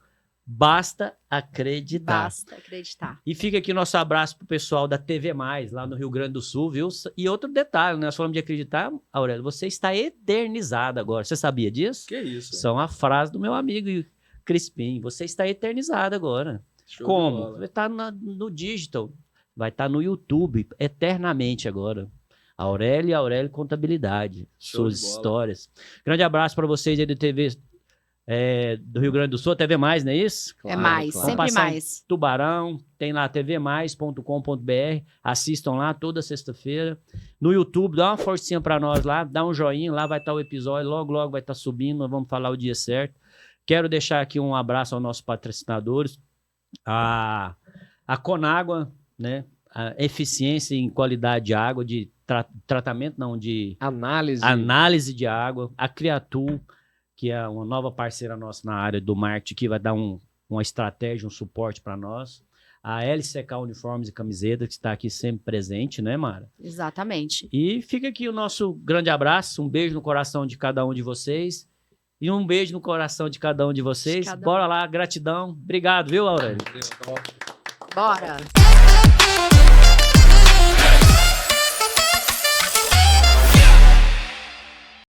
Basta acreditar. Basta acreditar. E fica aqui nosso abraço pro pessoal da TV Mais, lá no Rio Grande do Sul, viu? E outro detalhe, né? Nós falamos de acreditar, Aurélio, você está eternizado agora. Você sabia disso? Que isso? São a frase do meu amigo Crispim. Você está eternizado agora. Show de Como? bola. Vai estar no digital, vai estar no YouTube eternamente agora. Aurélio e Aurélio Contabilidade, Show suas de bola. histórias. Grande abraço para vocês aí da TV do Rio Grande do Sul, a TV Mais, não é isso? É mais, claro. sempre Vamos passar mais. Tubarão, tem lá tvmais.com.br, assistam lá toda sexta-feira. No YouTube, dá uma forcinha para nós lá, dá um joinha, lá vai estar o episódio, logo vai estar subindo, nós vamos falar o dia certo. Quero deixar aqui um abraço aos nossos patrocinadores, a Conágua, né? A eficiência em qualidade de água, de tratamento, não, de análise de água, a Criatul, que é uma nova parceira nossa na área do marketing, que vai dar uma estratégia, um suporte para nós. A LCK Uniformes e Camisetas, que está aqui sempre presente, né, Mara? Exatamente. E fica aqui o nosso grande abraço, um beijo no coração de cada um de vocês. E um beijo no coração de cada um de vocês. De cada um. Bora lá, gratidão. Obrigado, viu, Aurélio? Bora!